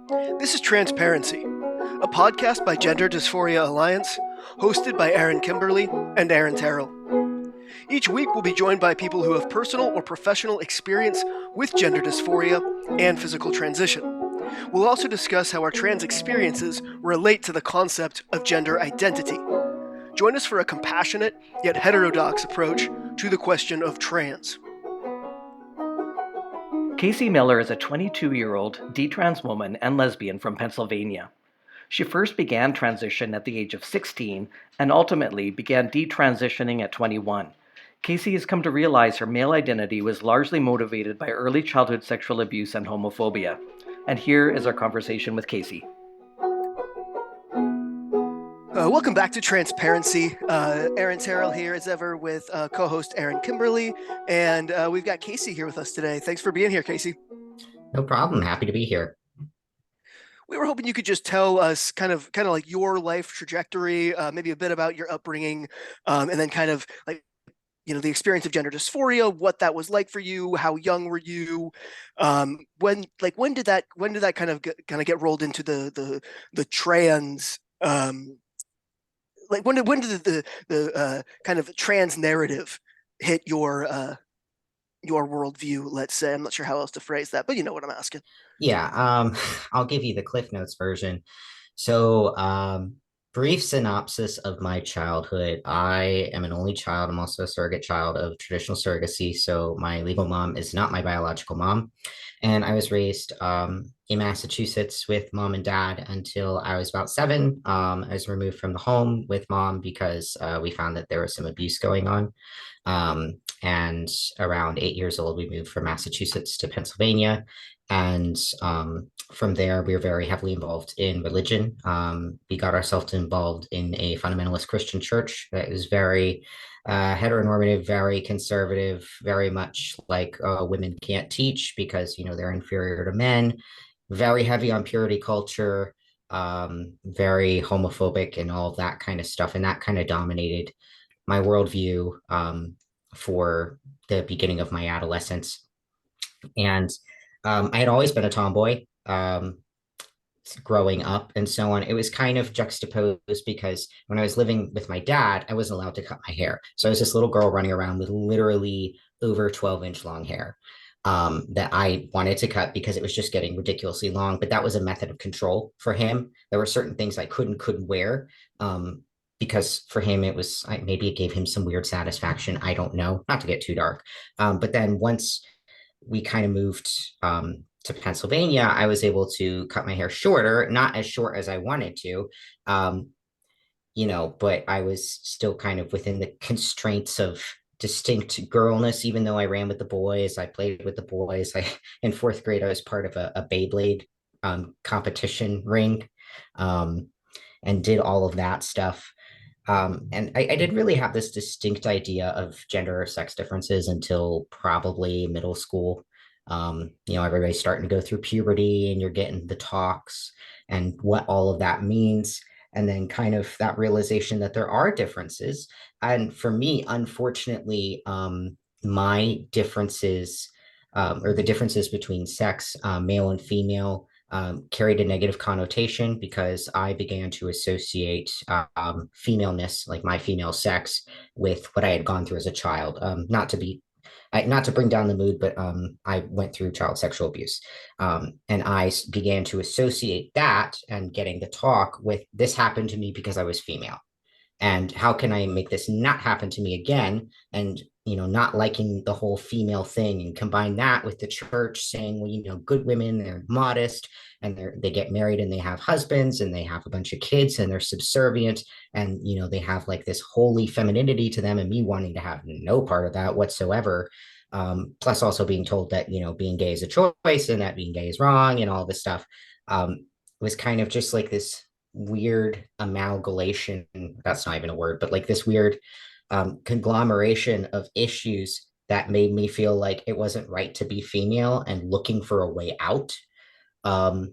This is Transparency, a podcast by Gender Dysphoria Alliance, hosted by Aaron Kimberly and Aaron Terrell. Each week we'll be joined by people who have personal or professional experience with gender dysphoria and physical transition. We'll also discuss how our trans experiences relate to the concept of gender identity. Join us for a compassionate yet heterodox approach to the question of trans. Casey Miller is a 22-year-old DTrans woman and lesbian from Pennsylvania. She first began transition at the age of 16 and ultimately began detransitioning at 21. Casey has come to realize her male identity was largely motivated by early childhood sexual abuse and homophobia. And here is our conversation with Casey. Welcome back to Transparency. Aaron Terrell here as ever with co-host Aaron Kimberly, and we've got Casey here with us today. Thanks for being here, Casey. No problem. Happy to be here. We were hoping you could just tell us kind of like your life trajectory, maybe a bit about your upbringing, and then kind of like the experience of gender dysphoria, what that was like for you, how young were you, when did that kind of get rolled into the trans. Like when did the kind of trans narrative hit your worldview? Let's say, I'm not sure how else to phrase that, but you know what I'm asking. Yeah, I'll give you the Cliff Notes version. So, brief synopsis of my childhood. I am an only child. I'm also a surrogate child of traditional surrogacy. So my legal mom is not my biological mom. And I was raised in Massachusetts with mom and dad until I was about 7. I was removed from the home with mom because we found that there was some abuse going on. And around 8 years old, we moved from Massachusetts to Pennsylvania. And from there, we were very heavily involved in religion. We got ourselves involved in a fundamentalist Christian church that is very heteronormative, very conservative, very much like women can't teach because, they're inferior to men, very heavy on purity culture, very homophobic and all of that kind of stuff. And that kind of dominated my worldview for the beginning of my adolescence. And I had always been a tomboy growing up and so on. It was kind of juxtaposed because when I was living with my dad, I wasn't allowed to cut my hair. So I was this little girl running around with literally over 12-inch long hair that I wanted to cut because it was just getting ridiculously long. But that was a method of control for him. There were certain things I couldn't wear. Because for him, maybe it gave him some weird satisfaction. I don't know, not to get too dark. But then once we kind of moved to Pennsylvania, I was able to cut my hair shorter, not as short as I wanted to, but I was still kind of within the constraints of distinct girlness, even though I ran with the boys, I played with the boys. In 4th grade, I was part of a Beyblade competition ring and did all of that stuff. And I didn't really have this distinct idea of gender or sex differences until probably middle school. Everybody's starting to go through puberty and you're getting the talks and what all of that means. And then kind of that realization that there are differences. And for me, unfortunately, my differences or the differences between sex, male and female, carried a negative connotation because I began to associate femaleness, like my female sex, with what I had gone through as a child. Not to bring down the mood, but I went through child sexual abuse, and I began to associate that and getting the talk with this happened to me because I was female. And how can I make this not happen to me again? And not liking the whole female thing, and combine that with the church saying, well, good women, they're modest and they get married and they have husbands and they have a bunch of kids and they're subservient and they have like this holy femininity to them, and me wanting to have no part of that whatsoever. Plus also being told that being gay is a choice and that being gay is wrong and all this stuff was kind of just like this weird amalgamation. That's not even a word, but like this weird conglomeration of issues that made me feel like it wasn't right to be female and looking for a way out. And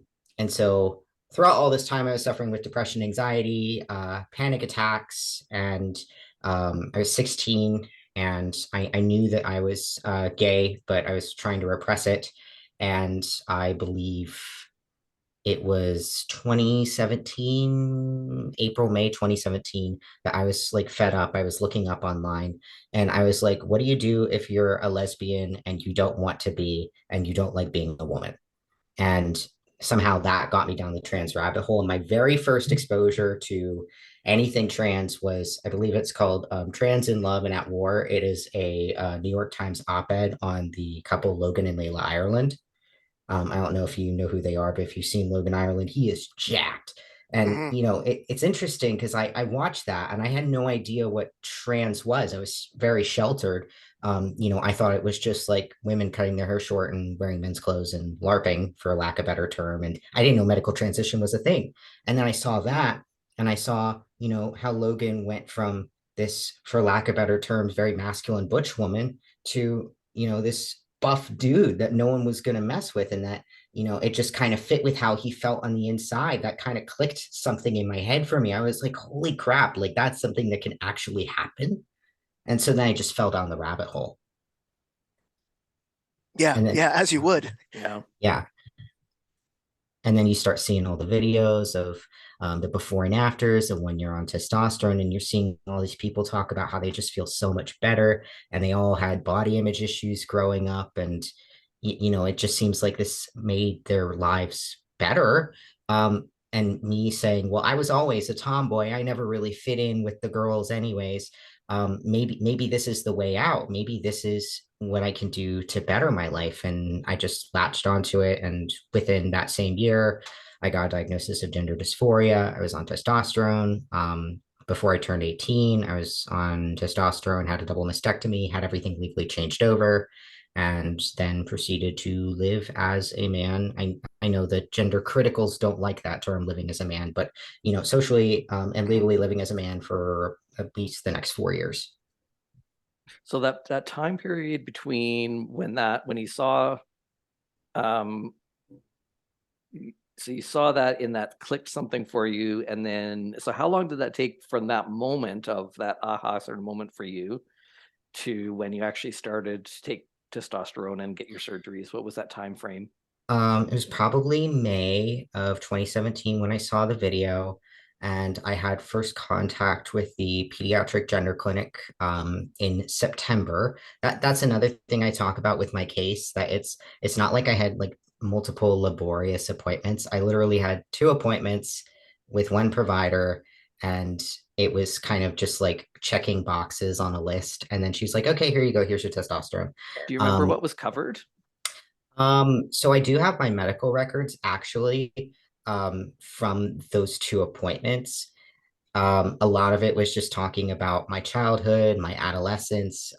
so throughout all this time, I was suffering with depression, anxiety, panic attacks, and I was 16 and I knew that I was gay, but I was trying to repress it. And I believe it was 2017, April, May 2017, that I was like fed up. I was looking up online and I was like, what do you do if you're a lesbian and you don't want to be and you don't like being a woman? And somehow that got me down the trans rabbit hole. And my very first exposure to anything trans was, I believe it's called Trans in Love and at War. It is a New York Times op-ed on the couple Logan and Layla Ireland. I don't know if you know who they are, but if you've seen Logan Ireland, he is jacked. And Hmm. it's interesting because I watched that and I had no idea what trans was. I was very sheltered. I thought it was just like women cutting their hair short and wearing men's clothes and LARPing, for lack of a better term. And I didn't know medical transition was a thing. And then I saw that and I saw, how Logan went from this, for lack of better terms, very masculine butch woman to, this buff dude that no one was going to mess with, and that it just kind of fit with how he felt on the inside. That kind of clicked something in my head for me. I was like, holy crap, like that's something that can actually happen. And so then I just fell down the rabbit hole. Yeah, And then yeah, as you would. Yeah. yeah, and then you start seeing all the videos of the before and afters of when you're on testosterone, and you're seeing all these people talk about how they just feel so much better, and they all had body image issues growing up, and it just seems like this made their lives better. And me saying, well, I was always a tomboy, I never really fit in with the girls anyways. Maybe this is the way out. Maybe this is what I can do to better my life. And I just latched onto it. And within that same year, I got a diagnosis of gender dysphoria. I was on testosterone. Before I turned 18, I was on testosterone, had a double mastectomy, had everything legally changed over, and then proceeded to live as a man. I know that gender criticals don't like that term, living as a man, but socially and legally living as a man for at least the next 4 years. So that time period between when he saw, um, so you saw that in that clicked something for you, and then so how long did that take from that moment of that aha sort of moment for you to when you actually started to take testosterone and get your surgeries? What was that time frame? It was probably May of 2017 when I saw the video, and I had first contact with the pediatric gender clinic in September. That's another thing I talk about with my case, that it's not like I had like multiple laborious appointments. I literally had two appointments with one provider, and it was kind of just like checking boxes on a list. And then she's like, "Okay, here you go. Here's your testosterone." Do you remember Um, what was covered? so I do have my medical records actually from those two appointments. A lot of it was just talking about my childhood, my adolescence,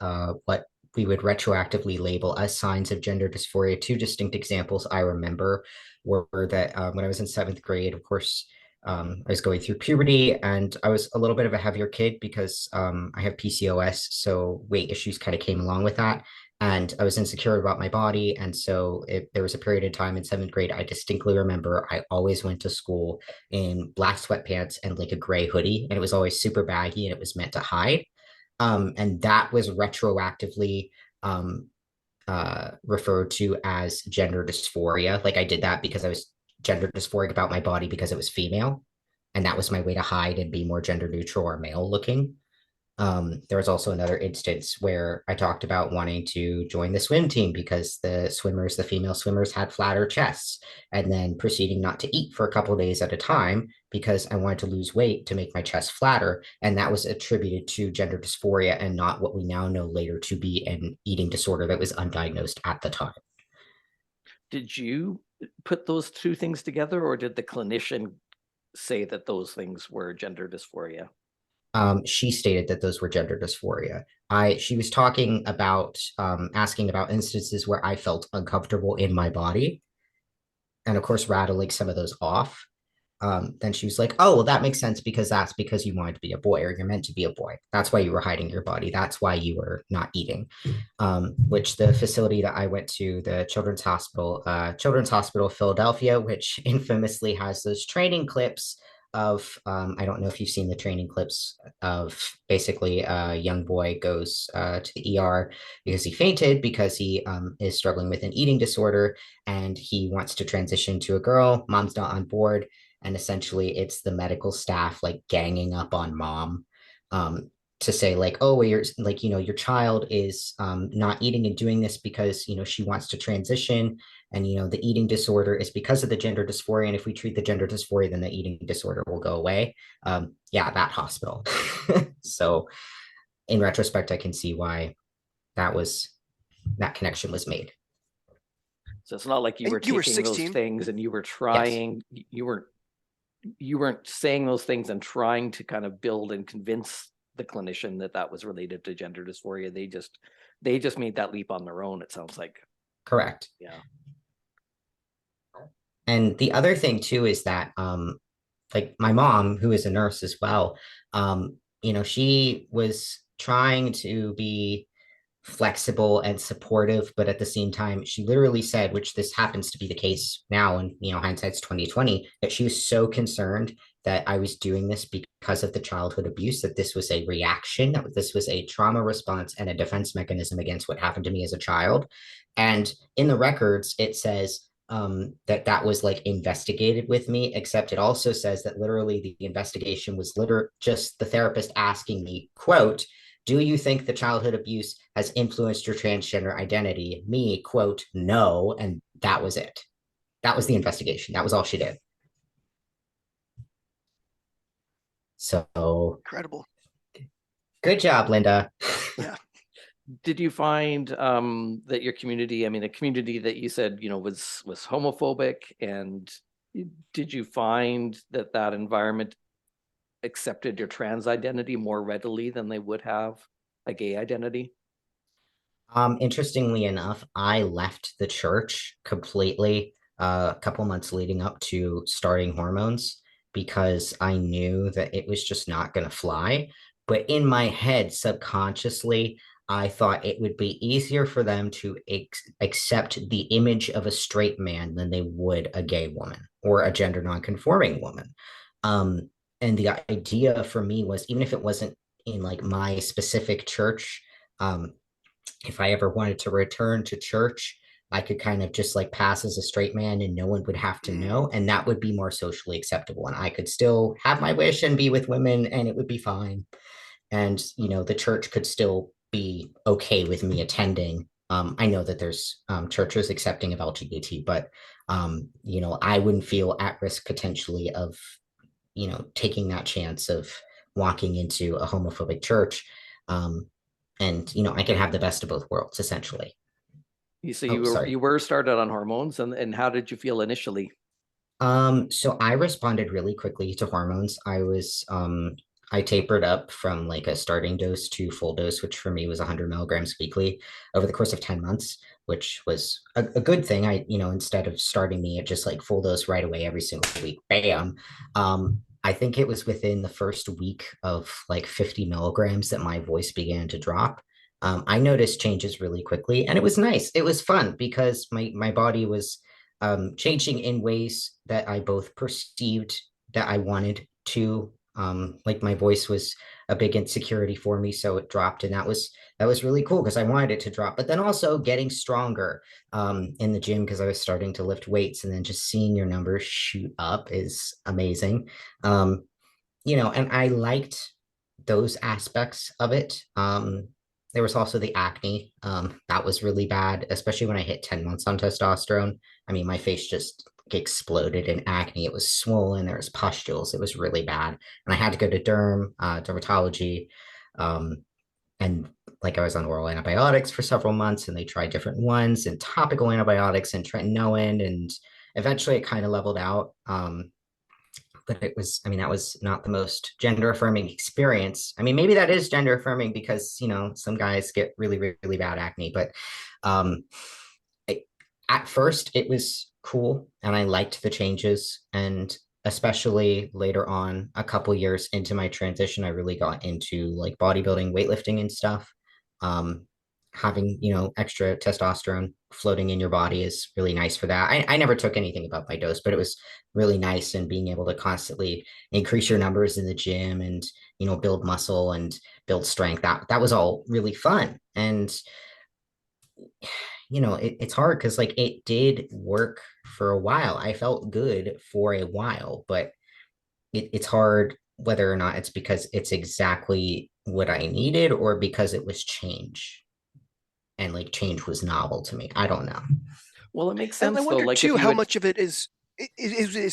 what we would retroactively label as signs of gender dysphoria. Two distinct examples I remember were that when I was in seventh grade, of course, I was going through puberty, and I was a little bit of a heavier kid because I have PCOS, so weight issues kind of came along with that. And I was insecure about my body. And so there was a period of time in seventh grade, I distinctly remember I always went to school in black sweatpants and like a gray hoodie, and it was always super baggy and it was meant to hide. And that was retroactively um, referred to as gender dysphoria. Like I did that because I was gender dysphoric about my body because it was female, and that was my way to hide and be more gender neutral or male looking. There was also another instance where I talked about wanting to join the swim team because the female swimmers had flatter chests, and then proceeding not to eat for a couple of days at a time because I wanted to lose weight to make my chest flatter. And that was attributed to gender dysphoria and not what we now know later to be an eating disorder that was undiagnosed at the time. Did you put those two things together, or did the clinician say that those things were gender dysphoria? She stated that those were gender dysphoria. She was talking about asking about instances where I felt uncomfortable in my body, and of course rattling some of those off. Then she was like, "Oh, well, that makes sense because that's because you wanted to be a boy, or you're meant to be a boy. That's why you were hiding your body. That's why you were not eating." Which the facility that I went to, the Children's Hospital Philadelphia, which infamously has those training clips of I don't know if you've seen the training clips of basically a young boy goes to the ER because he fainted because he is struggling with an eating disorder and he wants to transition to a girl. Mom's not on board, and essentially it's the medical staff like ganging up on mom. To say like, oh, well, you're like, your child is not eating and doing this because she wants to transition, and the eating disorder is because of the gender dysphoria, and if we treat the gender dysphoria, then the eating disorder will go away. Yeah, that hospital. So in retrospect, I can see why that connection was made. So it's not like you And were you were taking those 16. things and you were Yes, trying, you weren't saying those things and trying to kind of build and convince the clinician that that was related to gender dysphoria. They just made that leap on their own, it sounds like. correct. Yeah. And the other thing too is that like my mom, who is a nurse as well, she was trying to be flexible and supportive, but at the same time, she literally said, which this happens to be the case now, and hindsight's 2020, that she was so concerned that I was doing this because of the childhood abuse, that this was a reaction, that this was a trauma response and a defense mechanism against what happened to me as a child. And in the records, it says that was like investigated with me, except it also says that literally the investigation was literally just the therapist asking me, quote, do you think the childhood abuse has influenced your transgender identity? Me, quote, no. And that was it. That was the investigation. That was all she did. So Incredible. good job, Linda. Yeah. Did you find that your community, I mean, the community that you said, was homophobic, and did you find that that environment accepted your trans identity more readily than they would have a gay identity? Interestingly enough, I left the church completely a couple months leading up to starting hormones because I knew that it was just not going to fly. But in my head, subconsciously, I thought it would be easier for them to accept the image of a straight man than they would a gay woman or a gender nonconforming woman. Um, and the idea for me was, even if it wasn't in like my specific church, um, if I ever wanted to return to church, I could kind of just like pass as a straight man and no one would have to Mm, know. And that would be more socially acceptable. And I could still have my wish and be with women and it would be fine. And, the church could still be okay with me attending. I know that there's churches accepting of LGBT, but, I wouldn't feel at risk potentially of, taking that chance of walking into a homophobic church. And I can have the best of both worlds essentially. So Oh, you sorry. were started on hormones, and how did you feel initially? So I responded really quickly to hormones. I tapered up from like a starting dose to full dose, which for me was 100 milligrams weekly over the course of 10 months, which was a good thing. Instead of starting me at just like full dose right away every single week, bam. I think it was within the first week of like 50 milligrams that my voice began to drop. I noticed changes really quickly, and it was nice. It was fun because my body was changing in ways that I both perceived that I wanted to. Like my voice was a big insecurity for me, so it dropped, and that was really cool because I wanted it to drop. But then also getting stronger in the gym because I was starting to lift weights, and then just seeing your numbers shoot up is amazing. And I liked those aspects of it. There was also the acne. That was really bad, especially when I hit 10 months on testosterone. I mean, my face just exploded in acne. It was swollen. There was pustules. It was really bad. And I had to go to dermatology. Um, and like I was on oral antibiotics for several months, and they tried different ones and topical antibiotics and tretinoin. And eventually it kind of leveled out. But that was not the most gender affirming experience. I mean, maybe that is gender affirming because, some guys get really, really bad acne, but um, at first it was cool and I liked the changes. And especially later on, a couple years into my transition, I really got into like bodybuilding, weightlifting and stuff. Um, having, extra testosterone floating in your body is really nice for that. I never took anything about my dose, but it was really nice, and being able to constantly increase your numbers in the gym and, build muscle and build strength. That was all really fun. And, it's hard because like it did work for a while. I felt good for a while, but it's hard whether or not it's because it's exactly what I needed or because it was change, and like change was novel to me. I don't know. Well, it makes And I sense though. wonder Like if too you how had, much of it is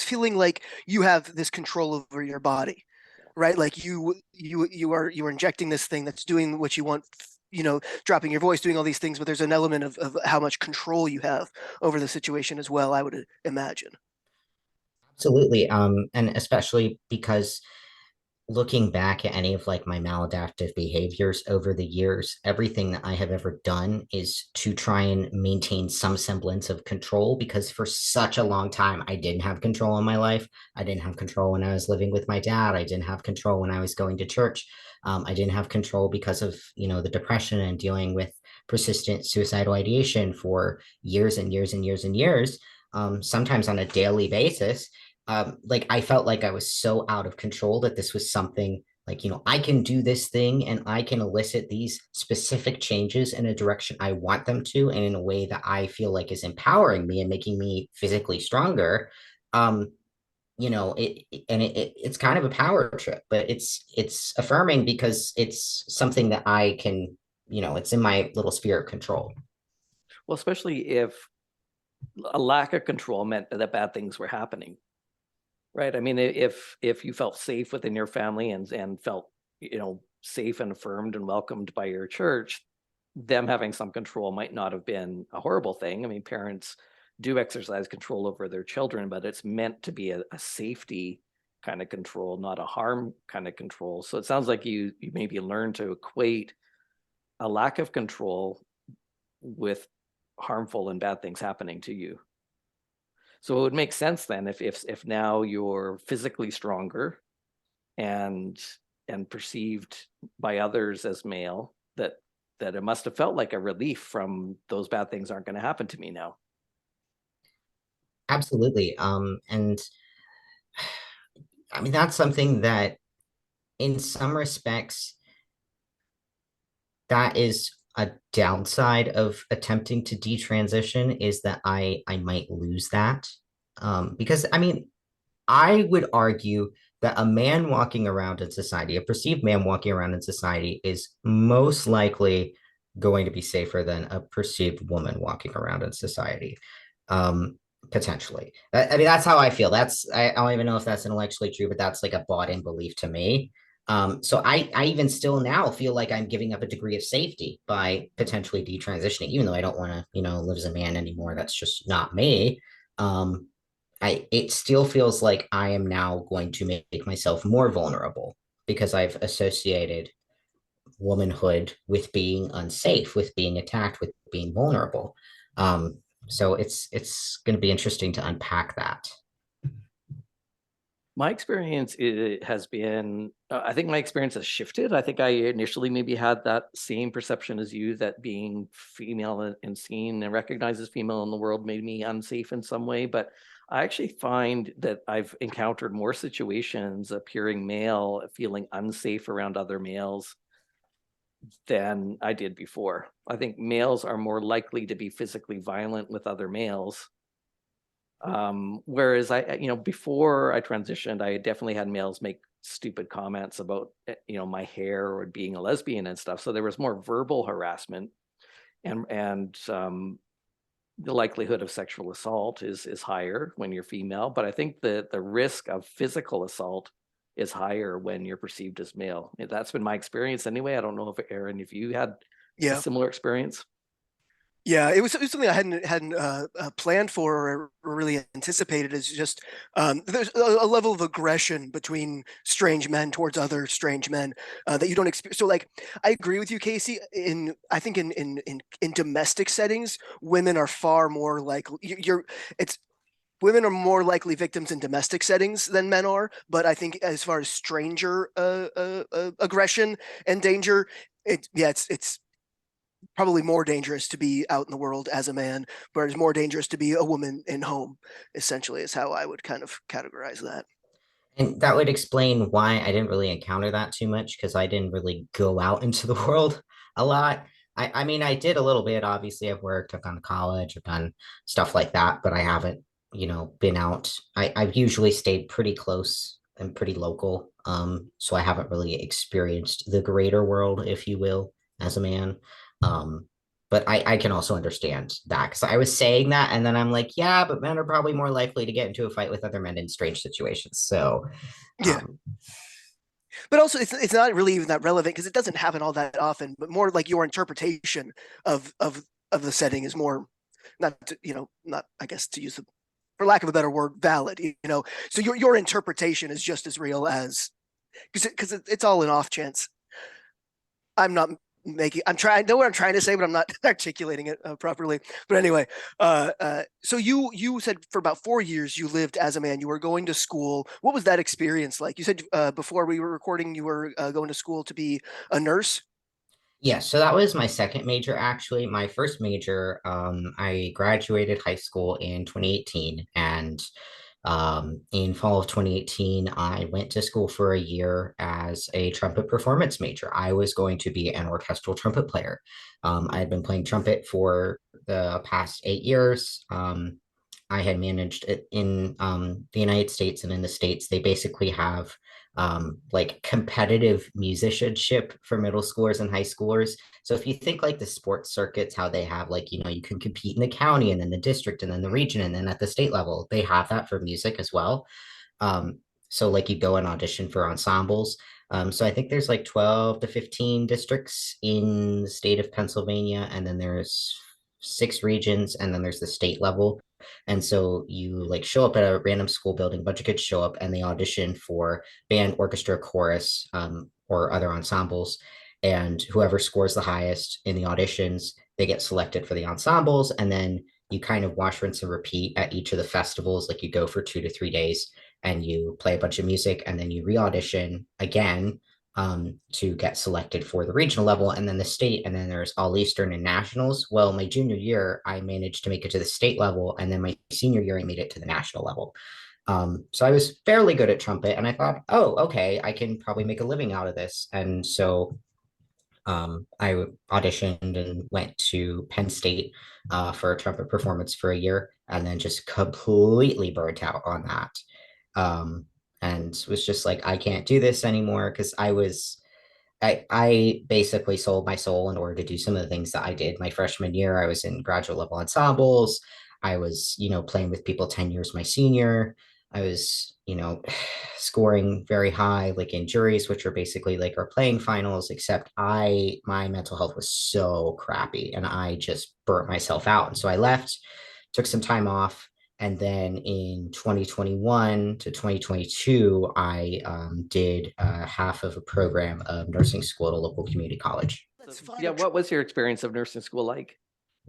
feeling like you have this control over your body, right? Like you are injecting this thing that's doing what you want, dropping your voice, doing all these things, but there's an element of how much control you have over the situation as well, I would imagine. Absolutely. And especially because looking back at any of like my maladaptive behaviors over the years, everything that I have ever done is to try and maintain some semblance of control, because for such a long time I didn't have control in my life. I didn't have control when I was living with my dad. I didn't have control when I was going to church. I didn't have control because of, the depression and dealing with persistent suicidal ideation for years and years and years and years, sometimes on a daily basis. Like I felt like I was so out of control that this was something like, I can do this thing and I can elicit these specific changes in a direction I want them to, and in a way that I feel like is empowering me and making me physically stronger. Um, it's kind of a power trip, but it's affirming because it's something that I can, it's in my little sphere of control. well, especially if a lack of control meant that bad things were happening, right? I mean, if you felt safe within your family and felt, safe and affirmed and welcomed by your church, them having some control might not have been a horrible thing. I mean, parents do exercise control over their children, but it's meant to be a safety kind of control, not a harm kind of control. So it sounds like you maybe learn to equate a lack of control with harmful and bad things happening to you. So it would make sense then if now you're physically stronger and perceived by others as male, that it must have felt like a relief from those bad things aren't going to happen to me now. Absolutely. And I mean, that's something that in some respects, that is a downside of attempting to detransition, is that I might lose that. Because I mean, I would argue that a man walking around in society, a perceived man walking around in society, is most likely going to be safer than a perceived woman walking around in society. Potentially. I mean, that's how I feel. I don't even know if that's intellectually true, but that's like a bought in belief to me. So I even still now feel like I'm giving up a degree of safety by potentially detransitioning, even though I don't want to, live as a man anymore. That's just not me. Um, it still feels like I am now going to make myself more vulnerable because I've associated womanhood with being unsafe, with being attacked, with being vulnerable. So it's going to be interesting to unpack that. My experience has been, I think my experience has shifted. I think I initially maybe had that same perception as you, that being female and seen and recognized as female in the world made me unsafe in some way. But I actually find that I've encountered more situations appearing male, feeling unsafe around other males than I did before. I think males are more likely to be physically violent with other males. Whereas before I transitioned, I definitely had males make stupid comments about, my hair or being a lesbian and stuff. So there was more verbal harassment, and the likelihood of sexual assault is higher when you're female. But I think the risk of physical assault is higher when you're perceived as male. That's been my experience anyway. I don't know if Aaron, if you had a Yeah. similar experience. Yeah, it was something I hadn't planned for or really anticipated. Is just there's a level of aggression between strange men towards other strange men that you don't experience. So, like, I agree with you, Casey. I think in domestic settings, women are far more like you're. It's women are more likely victims in domestic settings than men are. But I think as far as stranger aggression and danger, it's probably more dangerous to be out in the world as a man, but it's more dangerous to be a woman in home, essentially, is how I would kind of categorize that. And that would explain why I didn't really encounter that too much because I didn't really go out into the world a lot. I mean, I did a little bit. Obviously, I've worked, I've gone to college, I've done stuff like that, but I haven't, been out. I've usually stayed pretty close and pretty local. So I haven't really experienced the greater world, if you will, as a man. Um, but I can also understand that because I was saying that, and then I'm like, yeah, but men are probably more likely to get into a fight with other men in strange situations. So, Yeah. um, But also, it's not really even that relevant because it doesn't happen all that often. But more like your interpretation of the setting is more not to, not, I guess, to use the, for lack of a better word, valid. So your interpretation is just as real as, because it's all an off chance. I'm not making. I'm trying. I know what I'm trying to say, but I'm not articulating it properly. But anyway, so you said for about 4 years you lived as a man. You were going to school. What was that experience like? You said before we were recording you were going to school to be a nurse. yeah, so that was my second major, actually. My first major, I graduated high school in 2018, and in fall of 2018, I went to school for a year as a trumpet performance major. I was going to be an orchestral trumpet player. I had been playing trumpet for the past 8 years. I had managed it in the United States and in the States. They basically have like competitive musicianship for middle schoolers and high schoolers. So if you think like the sports circuits, how they have like, you can compete in the county and then the district and then the region and then at the state level, they have that for music as well. Um, so like you go and audition for ensembles. So I think there's like 12 to 15 districts in the state of Pennsylvania, and then there's 6 regions, and then there's the state level. And so you like show up at a random school building, a bunch of kids show up and they audition for band, orchestra, chorus, or other ensembles. And whoever scores the highest in the auditions, they get selected for the ensembles. And then you kind of wash, rinse, and repeat at each of the festivals. Like you go for 2 to 3 days and you play a bunch of music and then you re-audition again to get selected for the regional level and then the state, and then there's all Eastern and nationals. Well, my junior year, I managed to make it to the state level, and then my senior year, I made it to the national level. So I was fairly good at trumpet, and I thought, oh, okay, I can probably make a living out of this. And so I auditioned and went to Penn State for a trumpet performance for a year, and then just completely burnt out on that. Um, and was just like, I can't do this anymore because I basically sold my soul in order to do some of the things that I did my freshman year. I was in graduate level ensembles. I was, playing with people 10 years my senior. I was, scoring very high, like in juries, which are basically like our playing finals, except my mental health was so crappy and I just burnt myself out. And so I left, took some time off, and then in 2021 to 2022, I did half of a program of nursing school at a local community college. That's fun. Yeah, what was your experience of nursing school like?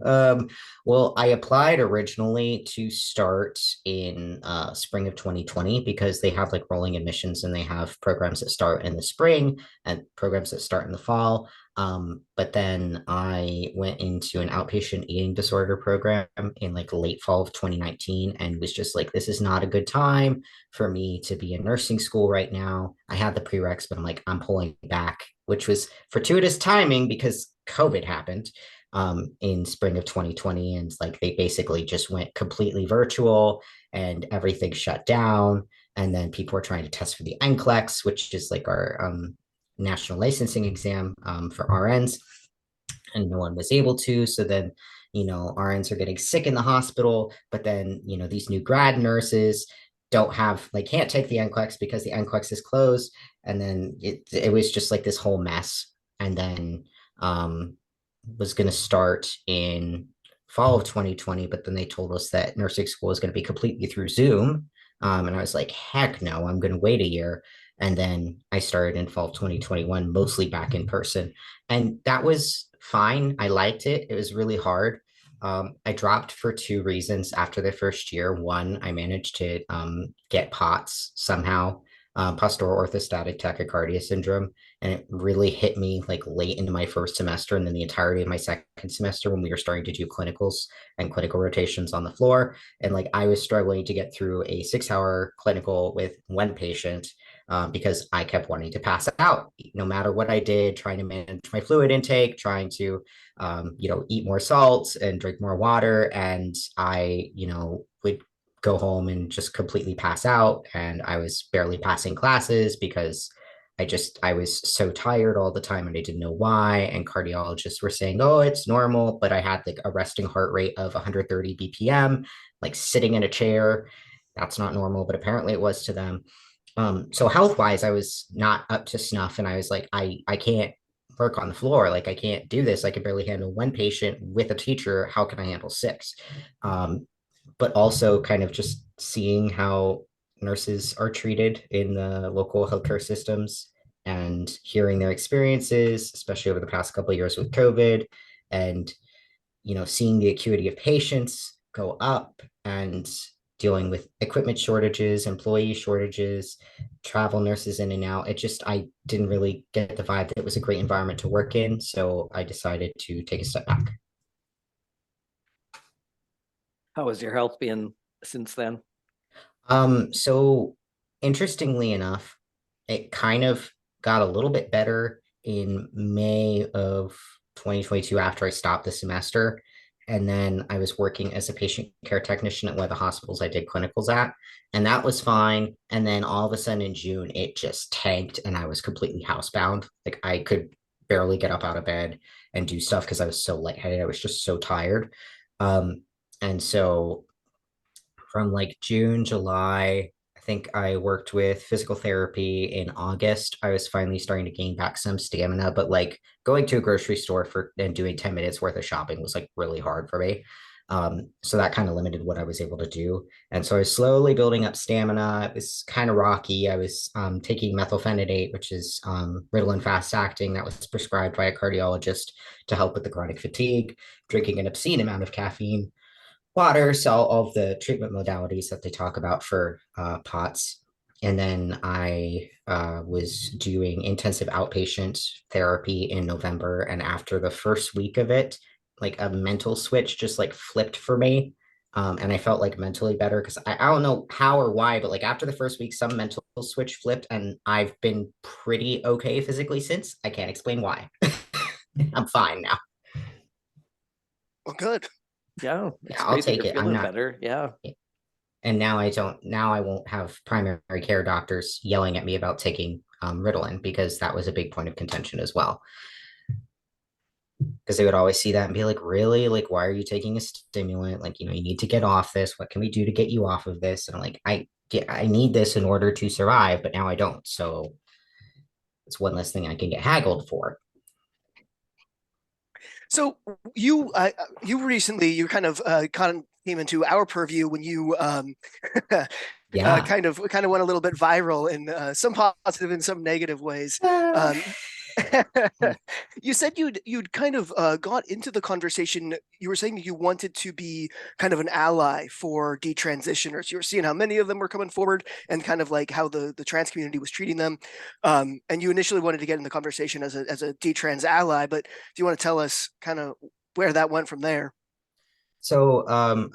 Um, well, I applied originally to start in spring of 2020 because they have like rolling admissions and they have programs that start in the spring and programs that start in the fall. But then I went into an outpatient eating disorder program in like late fall of 2019 and was just like, this is not a good time for me to be in nursing school right now. I had the prereqs, but I'm like, I'm pulling back, which was fortuitous timing because COVID happened in spring of 2020. And like they basically just went completely virtual and everything shut down. And then people were trying to test for the NCLEX, which is like our national licensing exam for RNs. And no one was able to. So then, RNs are getting sick in the hospital, but then, these new grad nurses don't have, like, can't take the NCLEX because the NCLEX is closed. And then it was just like this whole mess. And then was going to start in fall of 2020, but then they told us that nursing school is going to be completely through Zoom. And I was like, heck no, I'm going to wait a year. And then I started in fall of 2021, mostly back in person. And that was fine. I liked it. It was really hard. I dropped for 2 reasons after the first year. One, I managed to get POTS somehow. postural orthostatic tachycardia syndrome. And it really hit me like late into my first semester and then the entirety of my second semester when we were starting to do clinicals and clinical rotations on the floor. And like I was struggling to get through a 6 hour clinical with one patient because I kept wanting to pass out no matter what I did, trying to manage my fluid intake, trying to, eat more salts and drink more water. And I, would go home and just completely pass out. And I was barely passing classes because I was so tired all the time and I didn't know why. And cardiologists were saying, oh, it's normal. But I had like a resting heart rate of 130 BPM, like sitting in a chair. That's not normal, but apparently it was to them. So health wise, I was not up to snuff, and I was like, I can't work on the floor. Like I can't do this. I can barely handle one patient with a teacher. How can I handle six? But also kind of just seeing how nurses are treated in the local healthcare systems and hearing their experiences, especially over the past couple of years with COVID, and seeing the acuity of patients go up and dealing with equipment shortages, employee shortages, travel nurses in and out. I didn't really get the vibe that it was a great environment to work in. So I decided to take a step back. How has your health been since then? So interestingly enough, it kind of got a little bit better in May of 2022 after I stopped the semester. And then I was working as a patient care technician at one of the hospitals I did clinicals at, and that was fine. And then all of a sudden in June, it just tanked and I was completely housebound. Like I could barely get up out of bed and do stuff because I was so lightheaded. I was just so tired. And so from like June, July. I think I worked with physical therapy in August. I was finally starting to gain back some stamina, but like going to a grocery store for and doing 10 minutes worth of shopping was like really hard for me. So that kind of limited what I was able to do. And so I was slowly building up stamina. It was kind of rocky. I was taking methylphenidate, which is Ritalin fast acting that was prescribed by a cardiologist to help with the chronic fatigue, drinking an obscene amount of caffeine, water, so all of the treatment modalities that they talk about for POTS. And then I was doing intensive outpatient therapy in November. And after the first week of it, like a mental switch just like flipped for me. And I felt like mentally better because I don't know how or why, but like after the first week, some mental switch flipped and I've been pretty okay physically since. I can't explain why. I'm fine now. Well, good. Yeah, Yeah, it's I'll great that take you're it. I'm feeling not. better. Yeah. And now I won't have primary care doctors yelling at me about taking Ritalin because that was a big point of contention as well. Because they would always see that and be like, really? Like, why are you taking a stimulant? Like, you need to get off this. What can we do to get you off of this? And I'm like, I need this in order to survive, but now I don't. So it's one less thing I can get haggled for. So you recently you kind of came into our purview when you Yeah. kind of went a little bit viral in some positive and some negative ways. Uh, Um, you said you'd kind of got into the conversation. You were saying you wanted to be kind of an ally for detransitioners. You were seeing how many of them were coming forward and kind of like how the trans community was treating them. And you initially wanted to get in the conversation as a DTrans ally, but do you want to tell us kind of where that went from there? So,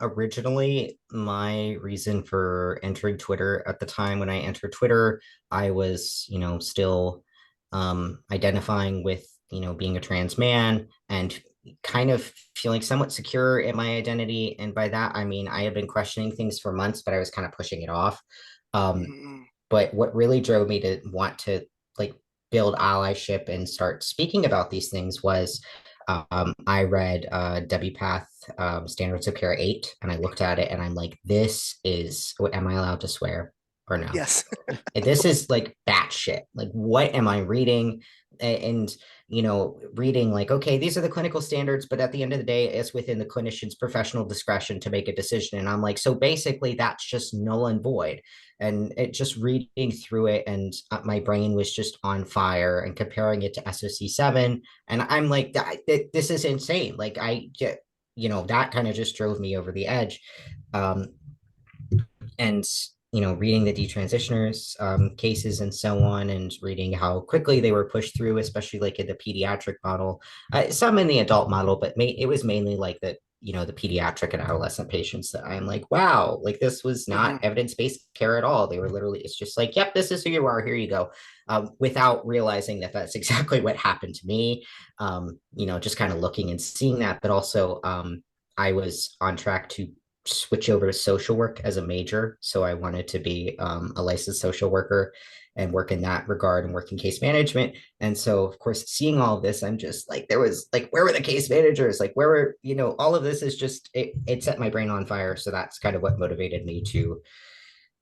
originally, my reason for entering Twitter at the time when I entered Twitter, I was, still identifying with, being a trans man and kind of feeling somewhat secure in my identity. And by that, I mean, I had been questioning things for months, but I was kind of pushing it off. Um, Mm, but what really drove me to want to like build allyship and start speaking about these things was I read WPATH Standards of Care 8 and I looked at it and I'm like, this is, am I allowed to swear or no? yes. This is like batshit. Like, what am I reading? And, reading like, okay, these are the clinical standards, but at the end of the day, it's within the clinician's professional discretion to make a decision. And I'm like, so basically, that's just null and void. And it just reading through it, and my brain was just on fire and comparing it to SOC7. And I'm like, this is insane. Like, I get, that kind of just drove me over the edge. Um, and reading the detransitioners cases and so on, and reading how quickly they were pushed through, especially like in the pediatric model, some in the adult model, but it was mainly like the pediatric and adolescent patients that I'm like, wow, like this was not Hmm. evidence-based care at all. They were literally, it's just like, yep, this is who you are, here you go, without realizing that that's exactly what happened to me. Just kind of looking and seeing that, but also I was on track to switch over to social work as a major. So I wanted to be a licensed social worker and work in that regard and work in case management. And so, of course, seeing all of this, I'm just like, there was like, where were the case managers? Like, where were, all of this is just, it set my brain on fire. So that's kind of what motivated me to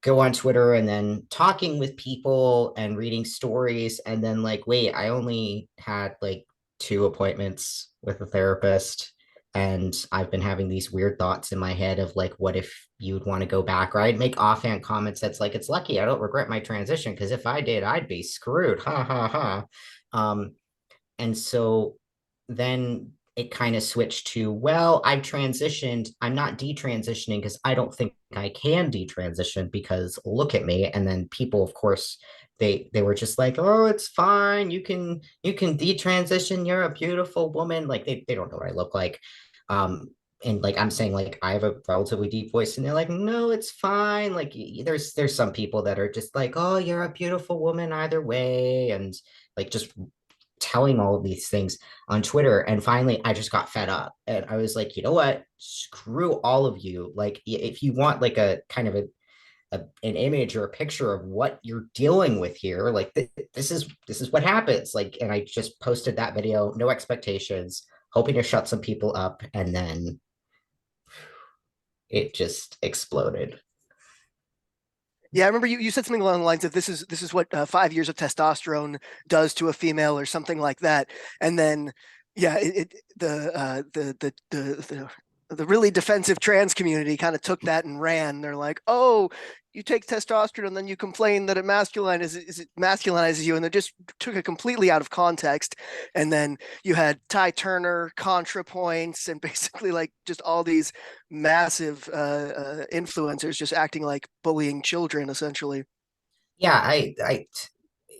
go on Twitter and then talking with people and reading stories. And then, like, wait, I only had like 2 appointments with a therapist. And I've been having these weird thoughts in my head of like, what if you'd want to go back? Or I'd make offhand comments that's like, it's lucky I don't regret my transition, because if I did, I'd be screwed. Ha ha ha. Um, and so then it kind of switched to, well, I've transitioned. I'm not detransitioning because I don't think I can detransition, because look at me. And then people, of course, they were just like, oh, it's fine. You can detransition. You're a beautiful woman. Like they don't know what I look like. And like I'm saying, like I have a relatively deep voice, and they're like, no, it's fine. Like there's some people that are just like, oh, you're a beautiful woman either way, and like just telling all of these things on Twitter. And finally, I just got fed up. And I was like, you know what? Screw all of you. Like, if you want like a kind of an image or a picture of what you're dealing with here, like this is what happens. Like, and I just posted that video, no expectations, hoping to shut some people up, and then it just exploded. Yeah, I remember you said something along the lines of this is what 5 years of testosterone does to a female or something like that, and then yeah, the really defensive trans community kind of took that and ran. They're like, oh, you take testosterone and then you complain that it masculinizes you, and they just took it completely out of context. And then you had Ty Turner ContraPoints and basically like just all these massive influencers just acting like bullying children essentially. Yeah,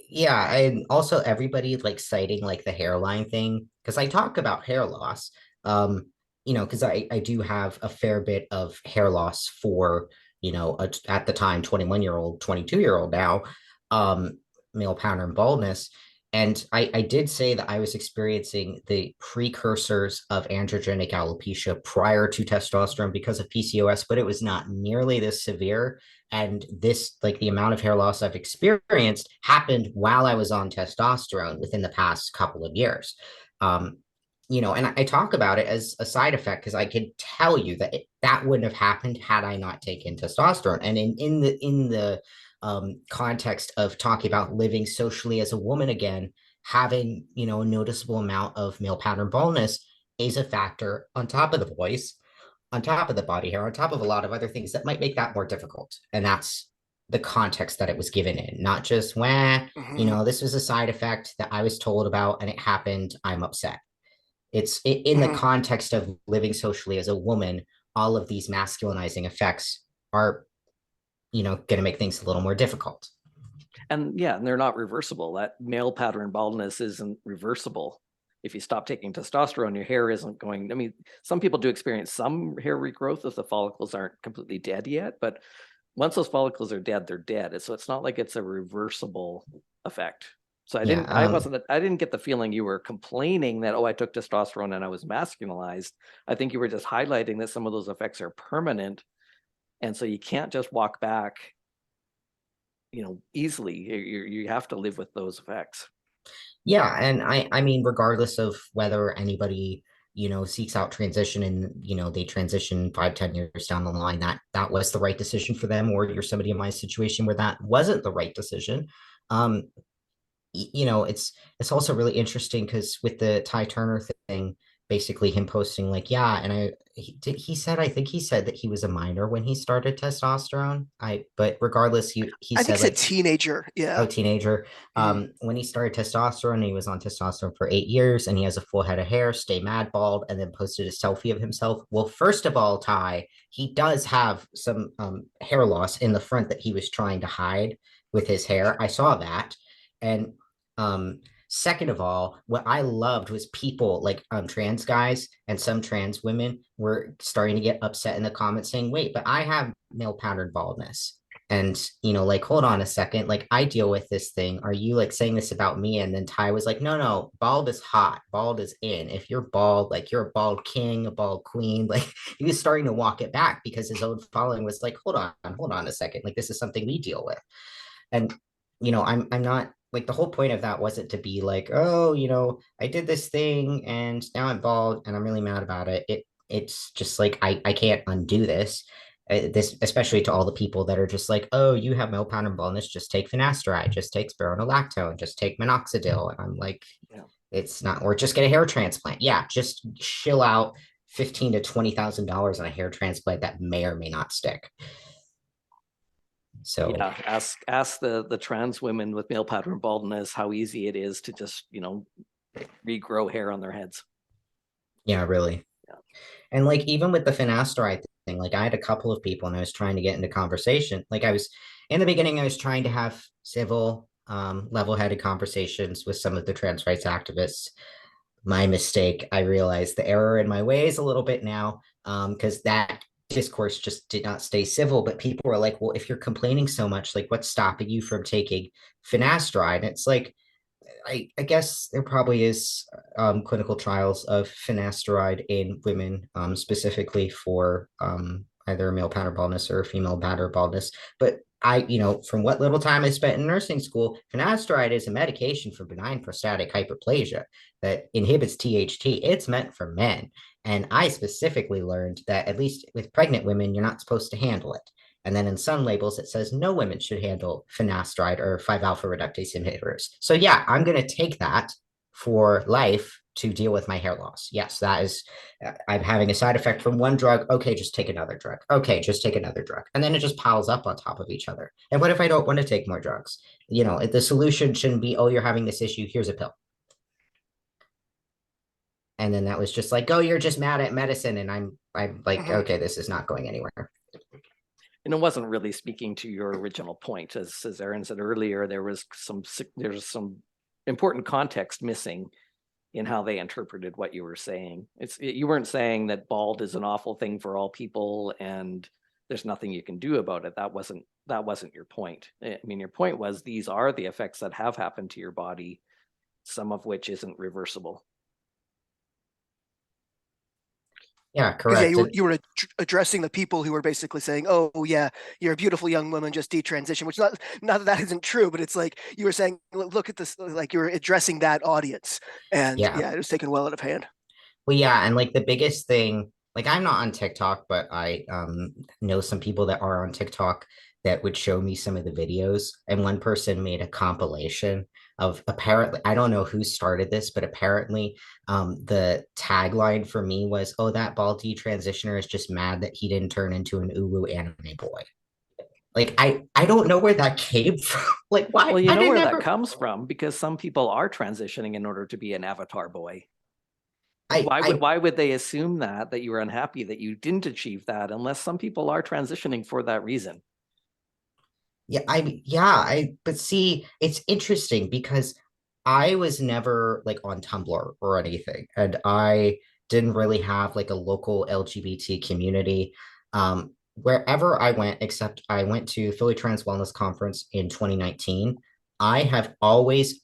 yeah, and also everybody like citing like the hairline thing, because I talk about hair loss. Um, because I do have a fair bit of hair loss for, at the time 21-year-old, 22-year-old now, um, male pattern baldness. And I did say that I was experiencing the precursors of androgenic alopecia prior to testosterone because of PCOS, but it was not nearly this severe. And this, like the amount of hair loss I've experienced, happened while I was on testosterone within the past couple of years. um and I talk about it as a side effect because I could tell you that that wouldn't have happened had I not taken testosterone. And in the context of talking about living socially as a woman again, having a noticeable amount of male pattern baldness is a factor on top of the voice, on top of the body hair, on top of a lot of other things that might make that more difficult. And that's the context that it was given in, not just, wah, Mm-hmm. this was a side effect that I was told about and it happened, I'm upset. It's in the Mm-hmm. context of living socially as a woman, all of these masculinizing effects are, going to make things a little more difficult. And yeah, and they're not reversible. That male pattern baldness isn't reversible. If you stop taking testosterone, your hair isn't going. I mean, some people do experience some hair regrowth if the follicles aren't completely dead yet, but once those follicles are dead, they're dead. So it's not like it's a reversible effect. So Yeah. I didn't get the feeling you were complaining that, oh, I took testosterone and I was masculinized. I think you were just highlighting that some of those effects are permanent. And so you can't just walk back, easily. You have to live with those effects. Yeah, and I mean, regardless of whether anybody, seeks out transition and, they transition 5, 10 years down the line, that was the right decision for them, or you're somebody in my situation where that wasn't the right decision. It's also really interesting because with the Ty Turner thing, basically him posting like, yeah, and he said, I think he said that he was a minor when he started testosterone. But regardless, he I think said he's a like, teenager. Yeah. oh, teenager. Mhm. When he started testosterone, he was on testosterone for 8 years, and he has a full head of hair, stay mad bald, and then posted a selfie of himself. Well, first of all, Ty, he does have some hair loss in the front that he was trying to hide with his hair. I saw that, and um, second of all, what I loved was people like trans guys and some trans women were starting to get upset in the comments saying, "Wait, but I have male pattern baldness." And like, hold on a second, like I deal with this thing, are you like saying this about me? And then Ty was like, no, no, bald is hot, bald is in. If you're bald, like you're a bald king, a bald queen. Like he was starting to walk it back because his own following was like, hold on a second, like this is something we deal with. And I'm not like, the whole point of that wasn't to be like, oh, I did this thing and now I'm bald and I'm really mad about it's just like, I can't undo this. This, especially to all the people that are just like, oh, you have male pattern baldness, just take finasteride, just take spironolactone, just take minoxidil. And I'm like, Yeah. it's not, or just get a hair transplant. Yeah, just chill out. 15 to $20,000 on a hair transplant that may or may not stick. So Yeah, ask the trans women with male pattern baldness how easy it is to just regrow hair on their heads. yeah, really. Yeah. And like, even with the finasteride thing, like I had a couple of people and I was trying to get into conversation. Like I was in the beginning, I was trying to have civil, level-headed conversations with some of the trans rights activists. My mistake. I realized the error in my ways a little bit now, because that discourse just did not stay civil. But people were like, well, if you're complaining so much, like what's stopping you from taking finasteride? And it's like, I guess there probably is clinical trials of finasteride in women, specifically for either male pattern baldness or female pattern baldness. But from what little time I spent in nursing school, finasteride is a medication for benign prostatic hyperplasia that inhibits THT. It's meant for men. And I specifically learned that, at least with pregnant women, you're not supposed to handle it. And then in some labels, it says no women should handle finasteride or 5-alpha reductase inhibitors. So yeah, I'm going to take that for life to deal with my hair loss. Yes, that is, I'm having a side effect from one drug. Okay, just take another drug. Okay, just take another drug. And then it just piles up on top of each other. And what if I don't want to take more drugs? The solution shouldn't be, oh, you're having this issue, here's a pill. And then that was just like, oh, you're just mad at medicine. And I'm like, Mhm. okay, this is not going anywhere. And it wasn't really speaking to your original point. As Aaron said earlier, there's some important context missing in how they interpreted what you were saying. You weren't saying that bald is an awful thing for all people and there's nothing you can do about it. That wasn't your point. I mean, your point was these are the effects that have happened to your body, some of which isn't reversible. Yeah, Because yeah, correct. addressing the people who were basically saying, "Oh yeah, you're a beautiful young woman, just detransition," which not that that isn't true, but it's like you were saying, look at this, like you were addressing that audience, and Yeah. yeah, it was taken well out of hand. Well, yeah, and like the biggest thing, like I'm not on TikTok, but I know some people that are on TikTok that would show me some of the videos. And one person made a compilation of, apparently, I don't know who started this, but apparently the tagline for me was, oh, that bald detransitioner is just mad that he didn't turn into an uwu anime boy. Like I don't know where that came from. Like, why? Well, you I know didn't where that ever. comes from because some people are transitioning in order to be an avatar boy. I I Why would they assume that you were unhappy that you didn't achieve that unless some people are transitioning for that reason? yeah, but see, it's interesting because I was never like on Tumblr or anything, and I didn't really have like a local LGBT community. Wherever I went, except I went to Philly Trans Wellness Conference in 2019, I have always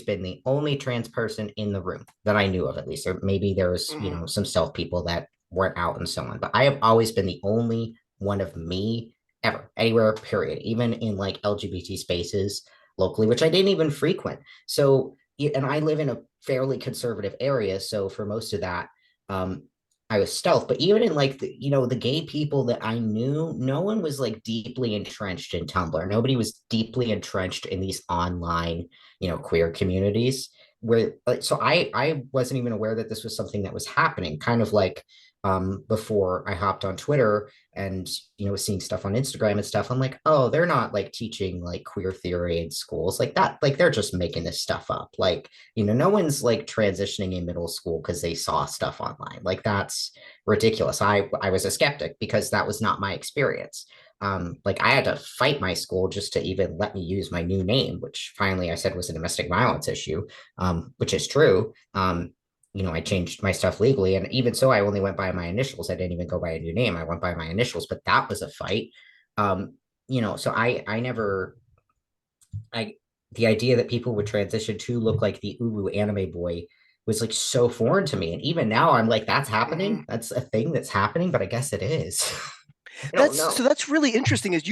been the only trans person in the room that I knew of, at least. Or maybe there was, Hmm. some stealth people that weren't out and so on, but I have always been the only one of me ever, anywhere, period, even in like LGBT spaces locally, which I didn't even frequent. So, and I live in a fairly conservative area. So for most of that, um, I was stealth. But even in like the gay people that I knew, no one was like deeply entrenched in Tumblr. Nobody was deeply entrenched in these online, queer communities. where like so I wasn't even aware that this was something that was happening, kind of like before I hopped on Twitter and seeing stuff on Instagram and stuff. I'm like, oh, they're not like teaching like queer theory in schools like that, like they're just making this stuff up. Like, no one's like transitioning in middle school because they saw stuff online. Like that's ridiculous. I was a skeptic because that was not my experience. Like I had to fight my school just to even let me use my new name, which finally I said was a domestic violence issue, which is true. I changed my stuff legally, and even so, I only went by my initials. I didn't even go by a new name. I went by my initials, but that was a fight. So I never, I, the idea that people would transition to look like the Uwu anime boy was like so foreign to me. And even now, I'm like, that's Mm-hmm. happening. That's a thing that's happening, but I guess it is. I don't That's so know. that's really interesting. Is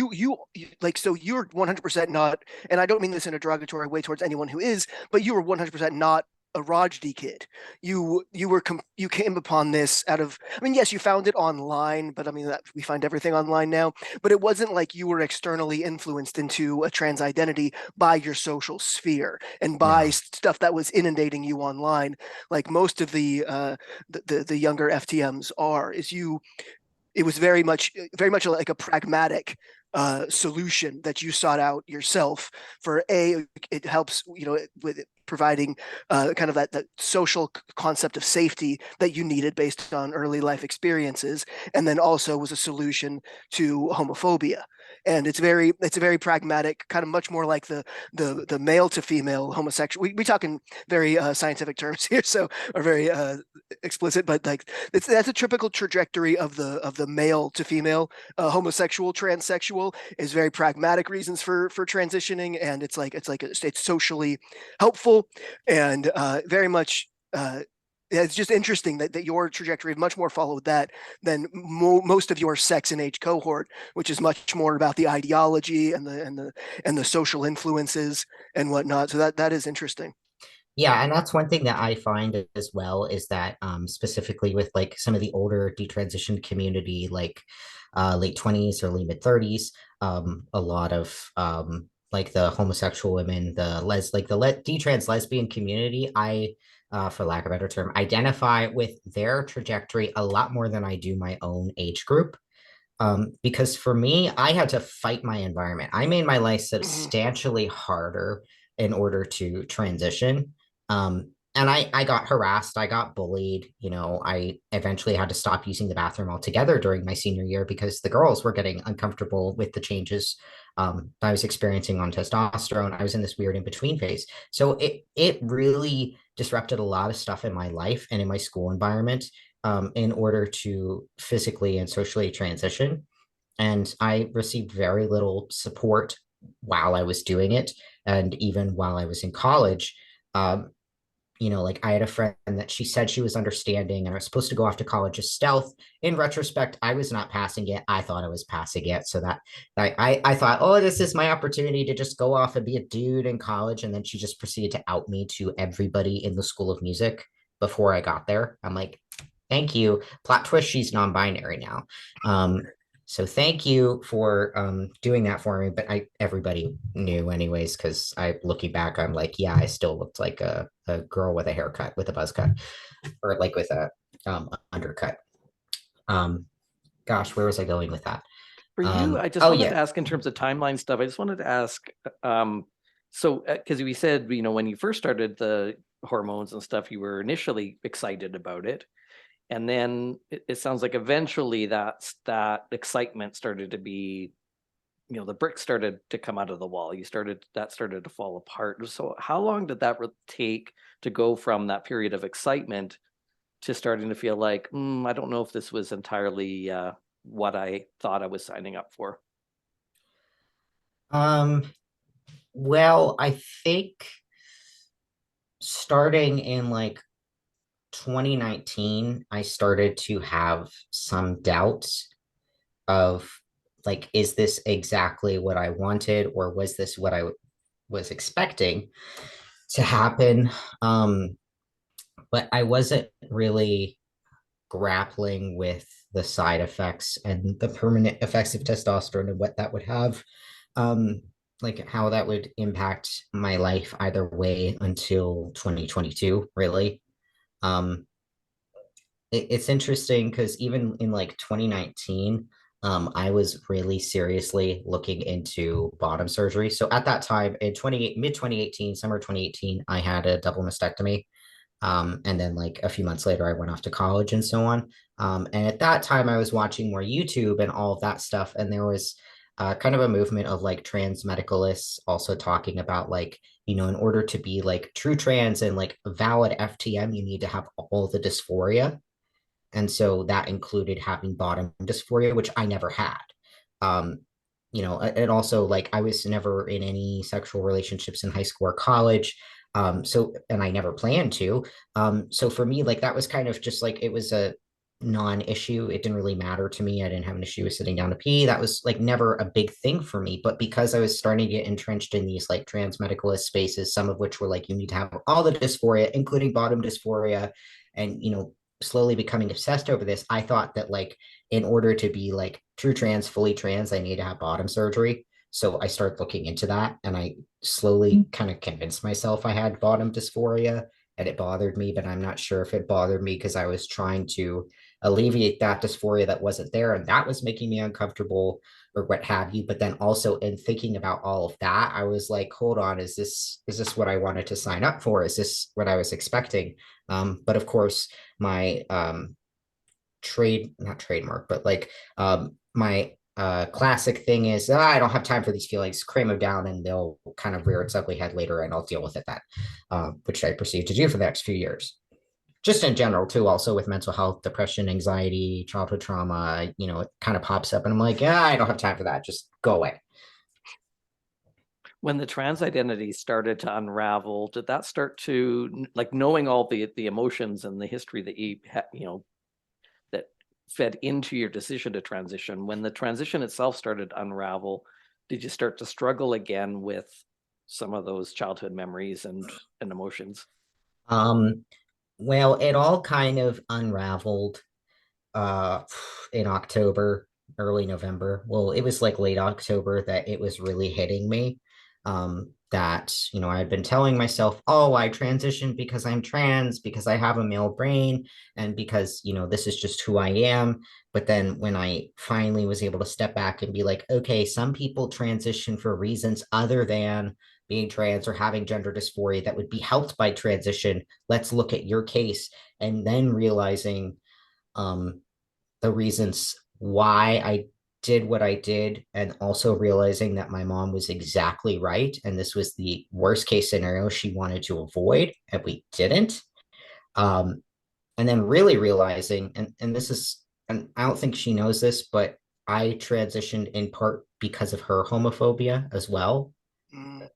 like so you're 100% not, and I don't mean this in a derogatory way towards anyone who is, but you were 100% not a Rajdi kid. You came upon this out of, I mean, yes, you found it online, but I mean that we find everything online now. But it wasn't like you were externally influenced into a trans identity by your social sphere and by No. stuff that was inundating you online, like most of the younger FTMs are. Is you It was very much like a pragmatic solution that you sought out yourself. For it helps with providing kind of that social concept of safety that you needed based on early life experiences, and then also was a solution to homophobia. And it's a very pragmatic, kind of much more like the male to female homosexual. We talking very scientific terms here, so are very explicit, but like that's a typical trajectory of the male to female. Homosexual, transsexual is very pragmatic reasons for transitioning, and it's socially helpful and very much. It's just interesting that your trajectory much more followed that than most of your sex and age cohort, which is much more about the ideology and the social influences and whatnot. So that is interesting. Yeah, and that's one thing that I find as well is that specifically with like some of the older detransition community, like late 20s, early mid 30s, a lot of like the homosexual women, detrans lesbian community, I for lack of a better term, identify with their trajectory a lot more than I do my own age group. Because for me, I had to fight my environment. I made my life Mhm. substantially harder in order to transition. And I got harassed, I got bullied. I eventually had to stop using the bathroom altogether during my senior year because the girls were getting uncomfortable with the changes I was experiencing on testosterone. I was in this weird in between phase. So it really disrupted a lot of stuff in my life and in my school environment in order to physically and socially transition. And I received very little support while I was doing it. And even while I was in college, um, like I had a friend that she said she was understanding and I was supposed to go off to college as stealth. In retrospect, I was not passing it. I thought I was passing it. So that I thought, oh, this is my opportunity to just go off and be a dude in college. And then she just proceeded to out me to everybody in the School of Music before I got there. I'm like, thank you. Plot twist, she's non-binary now. So thank you for doing that for me. But everybody knew anyways, because looking back, I'm like, yeah, I still looked like a girl with a haircut, with a buzz cut, or like with a undercut. Um, Gosh, where was I going with that? For you, I just Oh wanted to yeah. ask in terms of timeline stuff. I just wanted to ask, so because we said, when you first started the hormones and stuff, you were initially excited about it, and then it sounds like eventually that excitement started to be, the bricks started to come out of the wall. That started to fall apart. So how long did that take to go from that period of excitement to starting to feel like, I don't know if this was entirely what I thought I was signing up for? Um, well, I think starting in like 2019, I started to have some doubts of like, is this exactly what I wanted, or was this what I was expecting to happen? But I wasn't really grappling with the side effects and the permanent effects of testosterone and what that would have. Um, like how that would impact my life either way until 2022, really. Um, it's interesting because even in like 2019, I was really seriously looking into bottom surgery. So at that time in 20 mid 2018, summer 2018, I had a double mastectomy. And then like a few months later, I went off to college and so on. And at that time, I was watching more YouTube and all of that stuff. And there was kind of a movement of like trans medicalists also talking about like, in order to be like true trans and like valid FTM, you need to have all the dysphoria. And so that included having bottom dysphoria, which I never had. Um, and also like I was never in any sexual relationships in high school or college. And I never planned to. So for me, like that was kind of just like it was a non-issue. It didn't really matter to me. I didn't have an issue with sitting down to pee. That was like never a big thing for me. But because I was starting to get entrenched in these like trans medicalist spaces, some of which were like you need to have all the dysphoria, including bottom dysphoria, and slowly becoming obsessed over this, I thought that like in order to be like true trans, fully trans, I need to have bottom surgery. So I started looking into that and I slowly kind of convinced myself I had bottom dysphoria and it bothered me, but I'm not sure if it bothered me because I was trying to alleviate that dysphoria that wasn't there and that was making me uncomfortable or what have you. But then also in thinking about all of that, I was like, hold on, is this what I wanted to sign up for? Is this what I was expecting? But of course, my not trademark, but like my classic thing is I don't have time for these feelings, cram them down and they'll kind of rear its ugly head later and I'll deal with it then, which I proceed to do for the next few years. Just in general, too, also with mental health, depression, anxiety, childhood trauma, it kind of pops up and I'm like, yeah, I don't have time for that. Just go away. When the trans identity started to unravel, did that start to like knowing all the emotions and the history that that fed into your decision to transition? When the transition itself started to unravel, did you start to struggle again with some of those childhood memories and emotions? Um, well, it all kind of unraveled uh in October, early November. Well, it was like late October that it was really hitting me. That, I had been telling myself, oh, I transitioned because I'm trans, because I have a male brain, and because, this is just who I am. But then when I finally was able to step back and be like, okay, some people transition for reasons other than being trans or having gender dysphoria that would be helped by transition. Let's look at your case. And then realizing um, the reasons why I did what I did, and also realizing that my mom was exactly right. And this was the worst case scenario she wanted to avoid, and we didn't. Um, and then really realizing, and this is, and I don't think she knows this, but I transitioned in part because of her homophobia as well, Mm,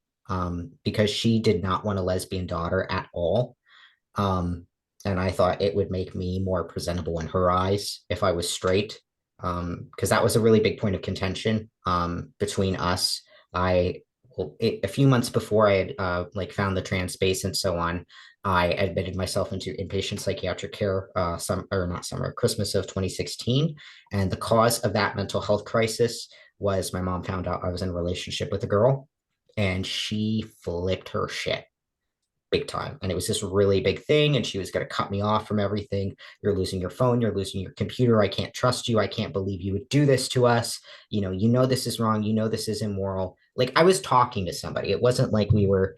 because she did not want a lesbian daughter at all. Um, and I thought it would make me more presentable in her eyes if I was straight, because that was a really big point of contention between us. A few months before I had like found the trans space and so on, I admitted myself into inpatient psychiatric care, Christmas of 2016, and the cause of that mental health crisis was my mom found out I was in a relationship with a girl, and she flipped her shit big time. And it was this really big thing. And she was going to cut me off from everything. You're losing your phone. You're losing your computer. I can't trust you. I can't believe you would do this to us. This is wrong. This is immoral. Like I was talking to somebody. It wasn't like we were,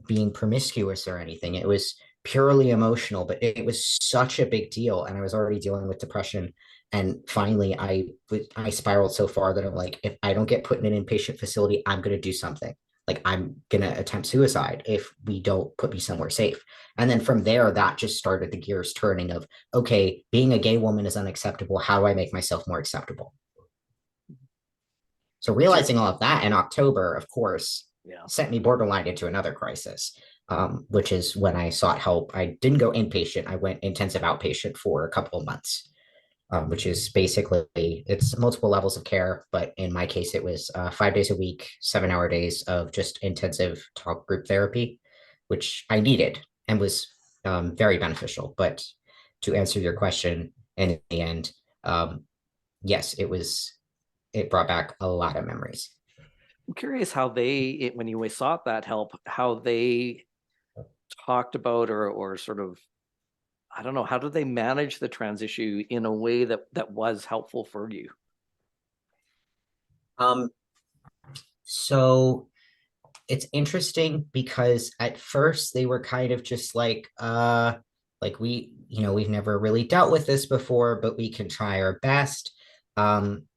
being promiscuous or anything. It was purely emotional, but it was such a big deal. And I was already dealing with depression. And finally, I spiraled so far that I'm like, if I don't get put in an inpatient facility, I'm going to do something, like I'm gonna attempt suicide if we don't put me somewhere safe. And then from there, that just started the gears turning of, okay, being a gay woman is unacceptable. How do I make myself more acceptable? So Did you? realizing all of that in October, of course, Yeah. sent me borderline into another crisis, which is when I sought help. I didn't go inpatient. I went intensive outpatient for a couple of months, which is basically it's multiple levels of care. But in my case, it was 5 days a week, 7-hour days of just intensive talk group therapy, which I needed and was very beneficial. But to answer your question, in the end, yes, it brought back a lot of memories. I'm curious how when you sought that help, how they talked about or sort of, I don't know, how did they manage the trans issue in a way that was helpful for you? Um, so it's interesting because at first they were kind of just like we've never really dealt with this before, but we can try our best. Um,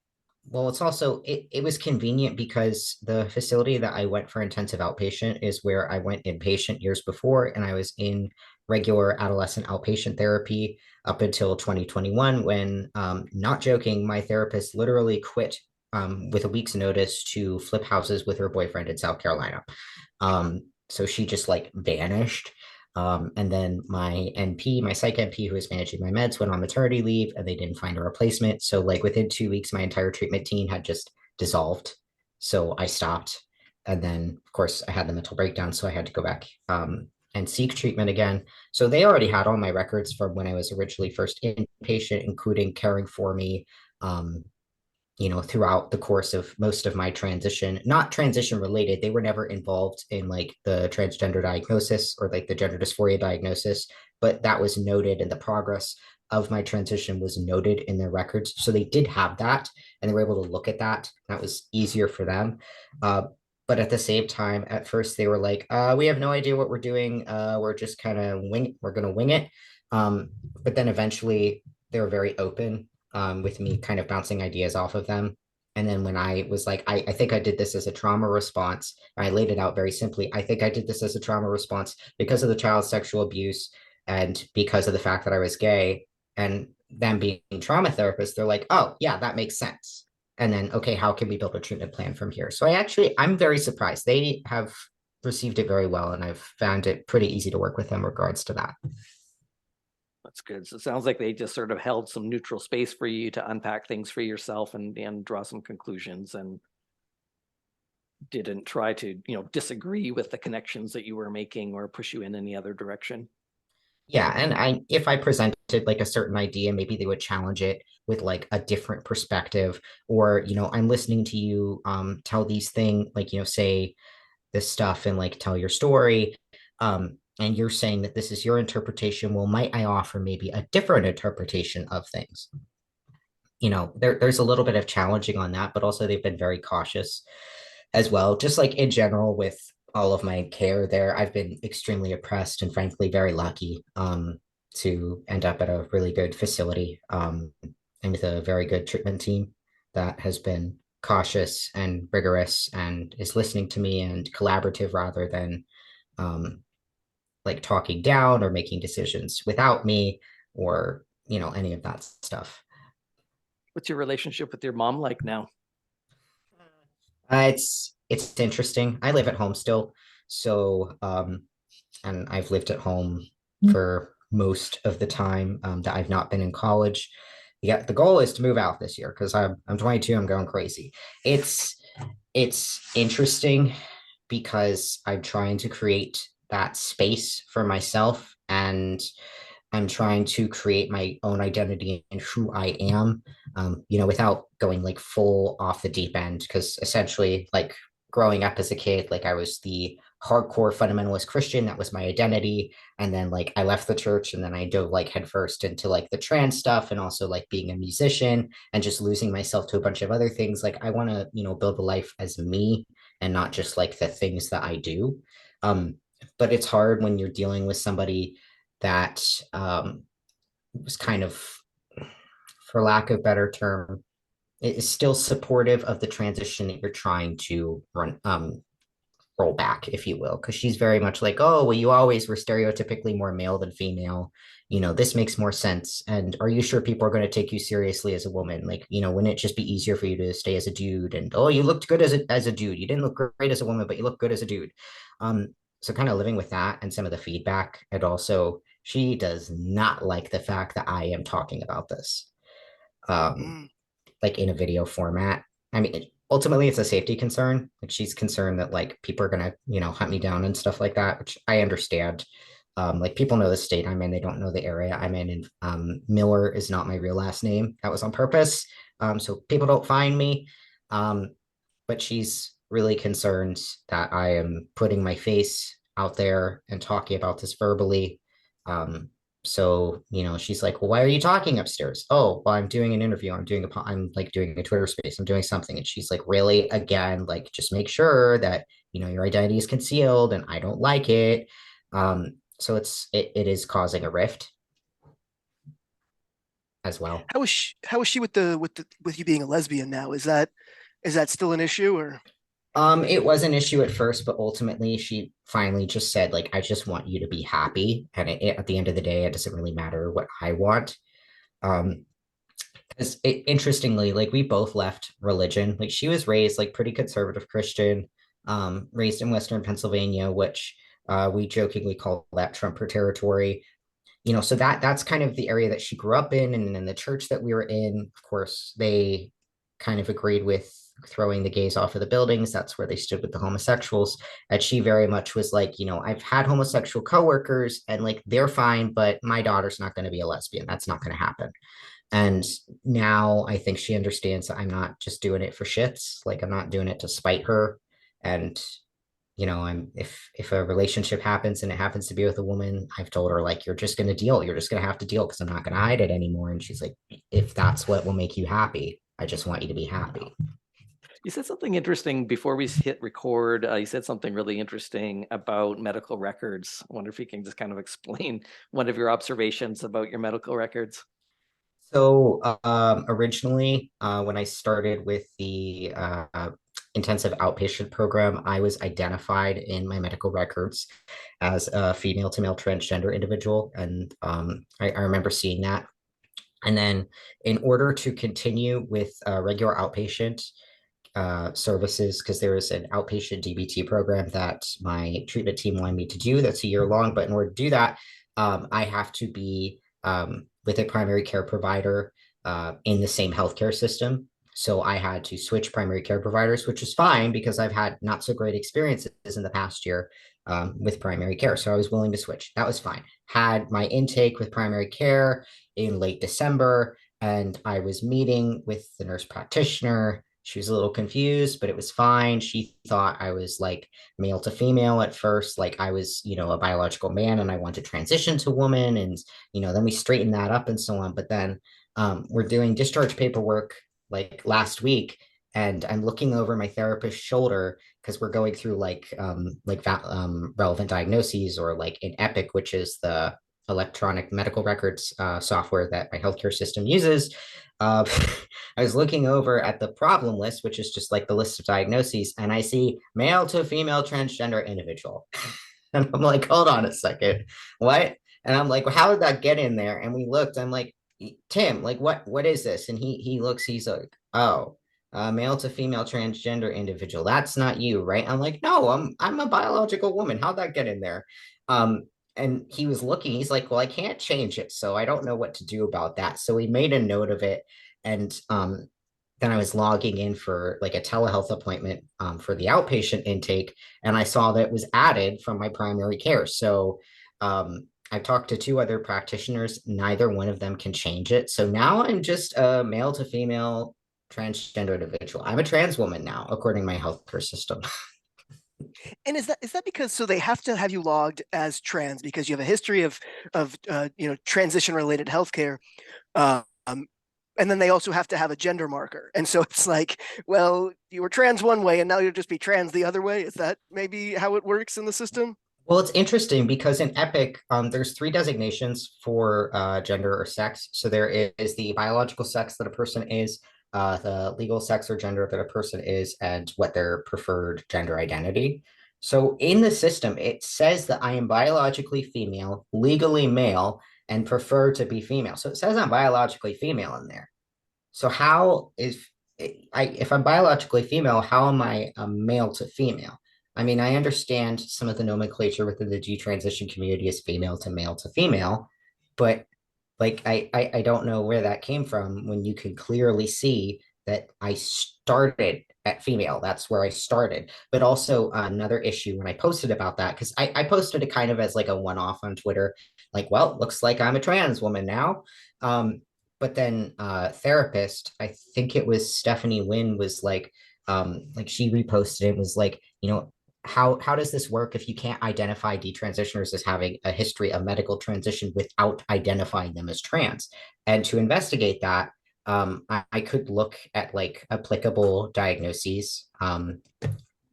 well, it's also it was convenient because the facility that I went for intensive outpatient is where I went inpatient years before, and I was in regular adolescent outpatient therapy up until 2021 when, not joking, my therapist literally quit with a week's notice to flip houses with her boyfriend in South Carolina. So she just like vanished. And then my NP, my psych NP, who was managing my meds, went on maternity leave and they didn't find a replacement. So, like, within 2 weeks, my entire treatment team had just dissolved. So I stopped. And then, of course, I had the mental breakdown. So I had to go back and seek treatment again. So they already had all my records from when I was originally first inpatient, including caring for me. Um, throughout the course of most of my transition, not transition related. They were never involved in like the transgender diagnosis or like the gender dysphoria diagnosis, but that was noted in the progress of my transition was noted in their records. So they did have that and they were able to look at that. That was easier for them. Uh, but at the same time, at first they were like, we have no idea what we're doing. We're just kind of we're going to wing it. But then eventually they were very open with me kind of bouncing ideas off of them. And then when I was like, I think I did this as a trauma response, I laid it out very simply. I think I did this as a trauma response because of the child's sexual abuse and because of the fact that I was gay. And them being trauma therapists, they're like, oh, yeah, that makes sense. And then, okay, how can we build a treatment plan from here? So I'm very surprised. They have received it very well, and I've found it pretty easy to work with them in regards to that. That's good. So it sounds like they just sort of held some neutral space for you to unpack things for yourself and draw some conclusions, and didn't try to, disagree with the connections that you were making or push you in any other direction. Yeah, and if I presented like a certain idea, maybe they would challenge it with like a different perspective, or I'm listening to you tell these things, like say this stuff and like tell your story, and you're saying that this is your interpretation. Well, might I offer maybe a different interpretation of things? There's a little bit of challenging on that, but also they've been very cautious as well. Just like in general with all of my care there, I've been extremely oppressed and frankly very lucky to end up at a really good facility and with a very good treatment team that has been cautious and rigorous and is listening to me and collaborative rather than um, like talking down or making decisions without me or any of that stuff. What's your relationship with your mom like now? It's interesting. I live at home still, so and I've lived at home for most of the time that I've not been in college. Yeah, the goal is to move out this year because I'm 22. I'm going crazy. It's it's interesting because I'm trying to create that space for myself and I'm trying to create my own identity and who I am, without going like full off the deep end. Because essentially, like growing up as a kid, like I was the hardcore fundamentalist Christian. That was my identity. And then like I left the church and then I dove like headfirst into like the trans stuff and also like being a musician and just losing myself to a bunch of other things. Like I want to, build a life as me and not just like the things that I do. Um, but it's hard when you're dealing with somebody that was kind of, for lack of a better term, is still supportive of the transition that you're trying to roll back, if you will, because she's very much like, oh, well, you always were stereotypically more male than female. This makes more sense. And are you sure people are going to take you seriously as a woman? Like, wouldn't it just be easier for you to stay as a dude? And oh, you looked good as a dude. You didn't look great as a woman, but you look good as a dude. So kind of living with that and some of the feedback, and also she does not like the fact that I am talking about this. Um, Mm. like in a video format. I mean, ultimately it's a safety concern. Like she's concerned that like people are gonna, hunt me down and stuff like that, which I understand. Like people know the state I'm in, they don't know the area I'm in. And Miller is not my real last name. That was on purpose. So people don't find me. But she's really concerned that I am putting my face out there and talking about this verbally. Um, so, she's like, well, why are you talking upstairs? Oh, well, I'm doing an interview. I'm like doing a Twitter space. I'm doing something. And she's like, really? Again, like, just make sure that, your identity is concealed and I don't like it. So it is causing a rift as well. How is she with you being a lesbian now? Is that still an issue or? It was an issue at first, but ultimately she finally just said, like, I just want you to be happy. And at the end of the day, it doesn't really matter what I want. Um, because interestingly, like we both left religion. Like she was raised like pretty conservative Christian, raised in Western Pennsylvania, which we jokingly call that Trumper territory. So that's kind of the area that she grew up in, and in the church that we were in, of course, they kind of agreed with throwing the gays off of the buildings. That's where they stood with the homosexuals. And she very much was like, I've had homosexual coworkers and like they're fine, but my daughter's not going to be a lesbian. That's not going to happen. And now I think she understands that I'm not just doing it for shits. Like I'm not doing it to spite her. And I'm if a relationship happens and it happens to be with a woman, I've told her like you're just gonna deal. You're just gonna have to deal because I'm not gonna hide it anymore. And she's like, if that's what will make you happy, I just want you to be happy. You said something interesting before we hit record. You said something really interesting about medical records. I wonder if you can just kind of explain one of your observations about your medical records. So originally, when I started with the intensive outpatient program, I was identified in my medical records as a female to male transgender individual, and I remember seeing that. And then, in order to continue with regular outpatient services, because there is an outpatient DBT program that my treatment team wanted me to do that's a year long. But in order to do that, I have to be with a primary care provider in the same healthcare system. So I had to switch primary care providers, which is fine because I've had not so great experiences in the past year with primary care. So I was willing to switch. That was fine. Had my intake with primary care in late December, and I was meeting with the nurse practitioner. She was a little confused, but it was fine. She thought I was like male to female at first, like I was, a biological man and I want to transition to woman. And, then we straightened that up and so on. But then we're doing discharge paperwork like last week, and I'm looking over my therapist's shoulder because we're going through relevant diagnoses, or like in Epic, which is the electronic medical records software that my healthcare system uses. Uh, I was looking over at the problem list, which is just like the list of diagnoses, and I see male to female transgender individual. And I'm like, hold on a second, what? And I'm like, well, how did that get in there? And we looked, I'm like, Tim, like, what is this? And he looks, he's like, oh, male to female transgender individual. That's not you, right? I'm like, no, I'm a biological woman. How'd that get in there? Um, and he was looking, he's like, well, I can't change it, so I don't know what to do about that. So we made a note of it. And then I was logging in for like a telehealth appointment for the outpatient intake, and I saw that it was added from my primary care. So I've talked to two other practitioners. Neither one of them can change it. So now I'm just a male to female transgender individual. I'm a trans woman now, according to my healthcare system. And is that because so they have to have you logged as trans because you have a history of transition related healthcare, um, and then they also have to have a gender marker, and so it's like, well, you were trans one way and now you'll just be trans the other way. Is that maybe how it works in the system? Well, it's interesting because in Epic, there's three designations for gender or sex. So there is the biological sex that a person is, the legal sex or gender that a person is, and what their preferred gender identity. So in the system, it says that I am biologically female, legally male, and prefer to be female. So it says I'm biologically female in there. So how is if I'm biologically female, how am I a male to female? I mean, I understand some of the nomenclature within the detransition community is female to male to female, but like I don't know where that came from when you can clearly see that I started at female. That's where I started. But also another issue when I posted about that, because I posted it kind of as like a one-off on Twitter, like, well, looks like I'm a trans woman now. But then therapist, I think it was Stephanie Wynn, was like, like she reposted it, was like, how does this work if you can't identify detransitioners as having a history of medical transition without identifying them as trans? And to investigate that, I could look at like applicable diagnoses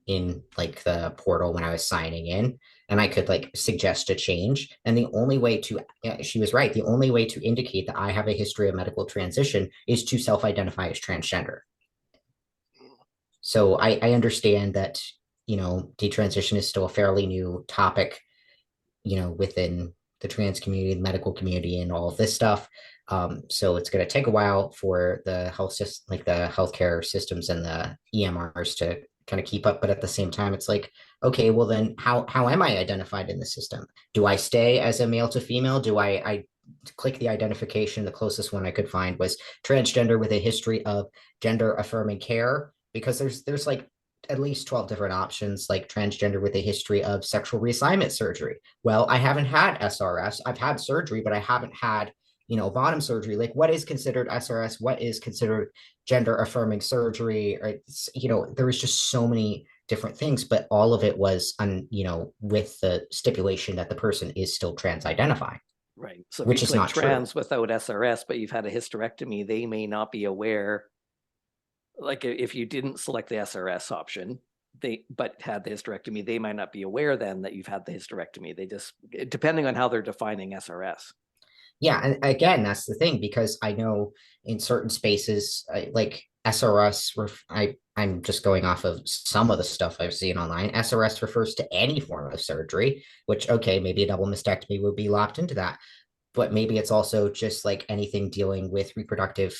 in like the portal when I was signing in, and I could like suggest a change. And the only way to, yeah, she was right, the only way to indicate that I have a history of medical transition is to self-identify as transgender. So I understand that, detransition is still a fairly new topic, within the trans community, the medical community, and all of this stuff. So it's going to take a while for the health system, like the healthcare systems and the EMRs to kind of keep up. But at the same time, it's like, okay, well then how am I identified in the system? Do I stay as a male to female? Do I click the identification? The closest one I could find was transgender with a history of gender affirming care, because there's like at least 12 different options, like transgender with a history of sexual reassignment surgery. Well, I haven't had SRS. I've had surgery, but I haven't had, bottom surgery. Like, what is considered SRS? What is considered gender affirming surgery? Or, there was just so many different things, but all of it was with the stipulation that the person is still trans identifying. Right. So if you Which is click not true. trans without SRS, but you've had a hysterectomy, they may not be aware. Like if you didn't select the SRS option, but had the hysterectomy, they might not be aware then that you've had the hysterectomy. They just, depending on how they're defining SRS. Yeah, and again, that's the thing, because I know in certain spaces, like SRS, I'm just going off of some of the stuff I've seen online. SRS refers to any form of surgery, which, okay, maybe a double mastectomy would be lopped into that, but maybe it's also just like anything dealing with reproductive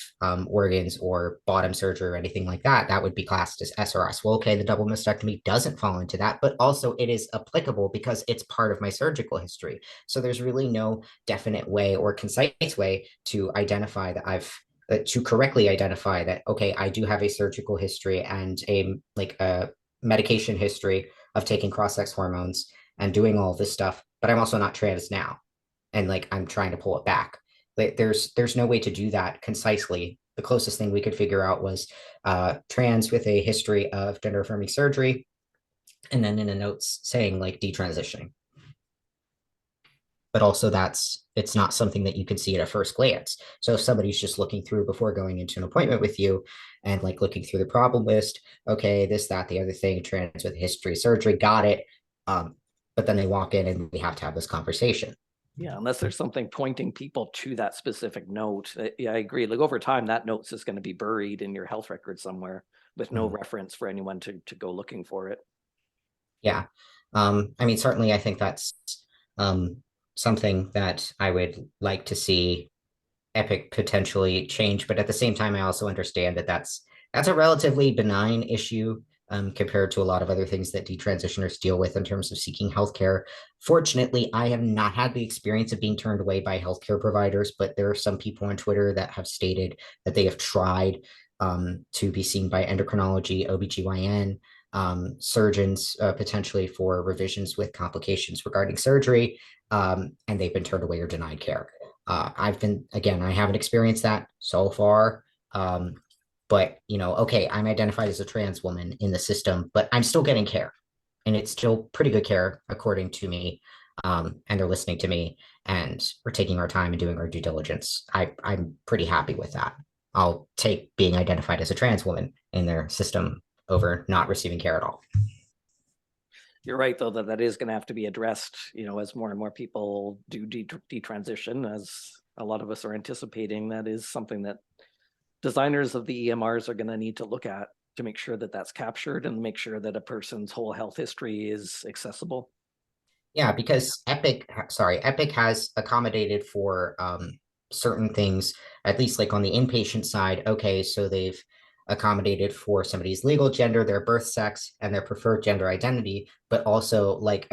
organs or bottom surgery or anything like that. That would be classed as SRS. Well, okay, the double mastectomy doesn't fall into that, but also it is applicable because it's part of my surgical history. So there's really no definite way or concise way to identify that to correctly identify that, okay, I do have a surgical history and a medication history of taking cross-sex hormones and doing all this stuff, but I'm also not trans now, and like I'm trying to pull it back. There's no way to do that concisely. The closest thing we could figure out was trans with a history of gender affirming surgery, and then in the notes saying like detransitioning. But also it's not something that you can see at a first glance. So if somebody's just looking through before going into an appointment with you and like looking through the problem list, okay, this, that, the other thing, trans with history of surgery, got it. But then they walk in and we have to have this conversation. Yeah, unless there's something pointing people to that specific note. Yeah, I agree. Like over time, that note's just going to be buried in your health record somewhere with no reference for anyone to go looking for it. Yeah. I mean, certainly I think that's um, something that I would like to see Epic potentially change, but at the same time, I also understand that that's a relatively benign issue compared to a lot of other things that detransitioners deal with in terms of seeking healthcare. Fortunately, I have not had the experience of being turned away by healthcare providers, but there are some people on Twitter that have stated that they have tried to be seen by endocrinology, OBGYN, surgeons, potentially for revisions with complications regarding surgery, and they've been turned away or denied care. I haven't experienced that so far. But okay, I'm identified as a trans woman in the system, but I'm still getting care, and it's still pretty good care according to me. And they're listening to me, and we're taking our time and doing our due diligence. I'm pretty happy with that. I'll take being identified as a trans woman in their system over not receiving care at all. You're right, though, that is going to have to be addressed, as more and more people do detransition, as a lot of us are anticipating. That is something that designers of the EMRs are going to need to look at to make sure that that's captured and make sure that a person's whole health history is accessible. Yeah, because Epic has accommodated for certain things, at least like on the inpatient side. Okay, so they've accommodated for somebody's legal gender, their birth sex, and their preferred gender identity, but also like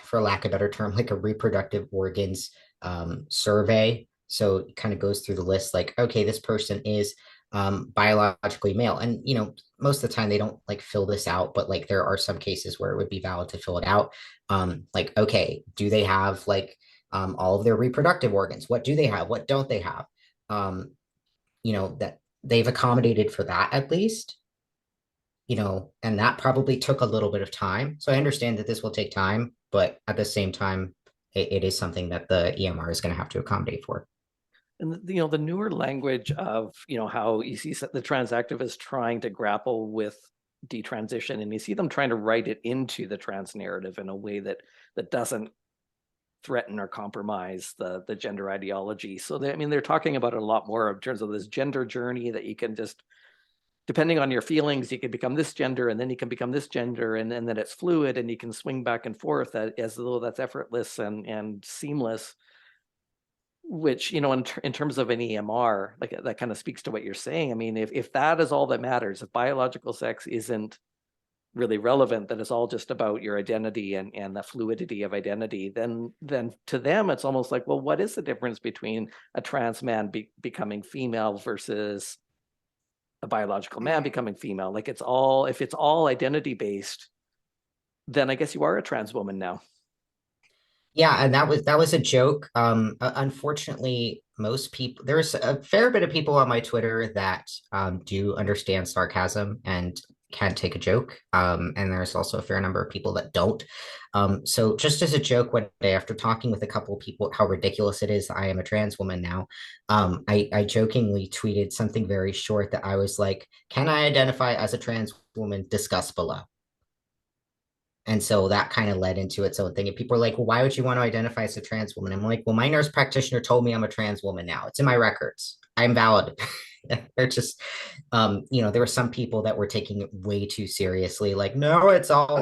for lack of a better term, like a reproductive organs survey. So it kind of goes through the list like, okay, this person is biologically male. And, most of the time they don't like fill this out, but like there are some cases where it would be valid to fill it out. Like, okay, do they have like all of their reproductive organs? What do they have? What don't they have? That they've accommodated for that at least. and that probably took a little bit of time. So I understand that this will take time, but at the same time, it is something that the EMR is going to have to accommodate for. And the newer language of how you see the trans activists trying to grapple with detransition, and you see them trying to write it into the trans narrative in a way that doesn't threaten or compromise the gender ideology. So they're talking about it a lot more in terms of this gender journey, that you can just, depending on your feelings, you can become this gender, and then you can become this gender, and then it's fluid, and you can swing back and forth as though that's effortless and seamless. Which, in terms of an EMR, like that kind of speaks to what you're saying. I mean, if that is all that matters, if biological sex isn't really relevant, that it's all just about your identity and the fluidity of identity, then to them it's almost like, well, what is the difference between a trans man becoming female versus a biological man becoming female? Like, if it's all identity based, then I guess you are a trans woman now. Yeah, and that was a joke. Unfortunately, most people, there's a fair bit of people on my Twitter that do understand sarcasm and can take a joke. And there's also a fair number of people that don't. So just as a joke, one day after talking with a couple of people how ridiculous it is that I am a trans woman now, I jokingly tweeted something very short that I was like, "Can I identify as a trans woman? Discuss below." And so that kind of led into its own thing. And people are like, well, why would you want to identify as a trans woman? I'm like, well, my nurse practitioner told me I'm a trans woman now. It's in my records. I'm valid. They're just, there were some people that were taking it way too seriously. Like, no, it's all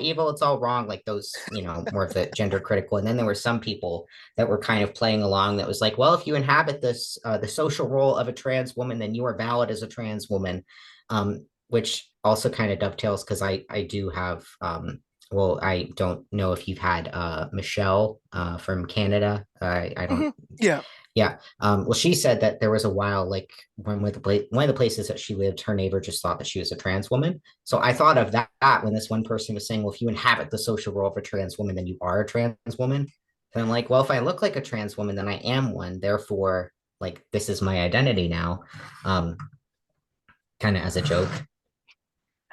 evil. It's all wrong. Like those, more of the gender critical. And then there were some people that were kind of playing along that was like, well, if you inhabit this, the social role of a trans woman, then you are valid as a trans woman. Which also kind of dovetails because I do have well, I don't know if you've had Michelle from Canada. I don't. Yeah. Yeah. Well, she said that there was a while, like one of the places that she lived, her neighbor just thought that she was a trans woman. So I thought of that when this one person was saying, well, if you inhabit the social role of a trans woman, then you are a trans woman. And I'm like, well, if I look like a trans woman, then I am one. Therefore, like this is my identity now. Kind of as a joke.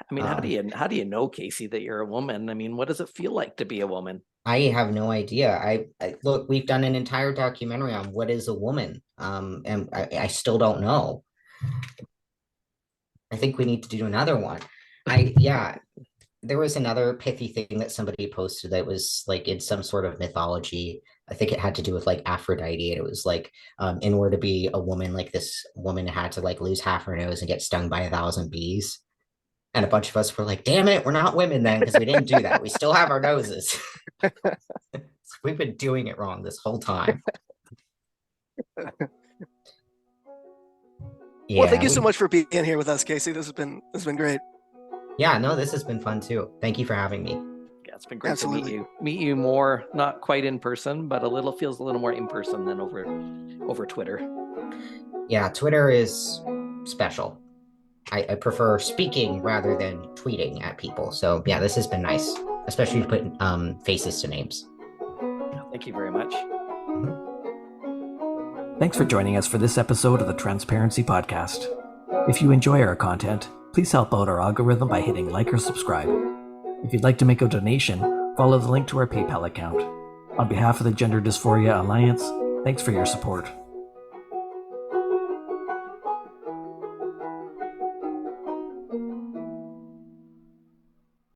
I mean, how do you know, Casey, that you're a woman? I mean, what does it feel like to be a woman? I have no idea. I look, we've done an entire documentary on what is a woman, and I still don't know. I think we need to do another one. Yeah, there was another pithy thing that somebody posted that was like in some sort of mythology. I think it had to do with like Aphrodite, and it was like, in order to be a woman, like this woman had to like lose half her nose and get stung by 1,000 bees. And a bunch of us were like, damn it, we're not women then, because we didn't do that. We still have our noses. We've been doing it wrong this whole time. Well, thank you so much for being here with us, Casey. This has been great. Yeah, no, this has been fun too. Thank you for having me. Yeah, it's been great to meet you more, not quite in person, but feels a little more in person than over Twitter. Yeah, Twitter is special. I prefer speaking rather than tweeting at people. So yeah, this has been nice, especially to put faces to names. Thank you very much. Thanks for joining us for this episode of the Transparency Podcast. If you enjoy our content, please help out our algorithm by hitting like or subscribe. If you'd like to make a donation, follow the link to our PayPal account. On behalf of the Gender Dysphoria Alliance, thanks for your support.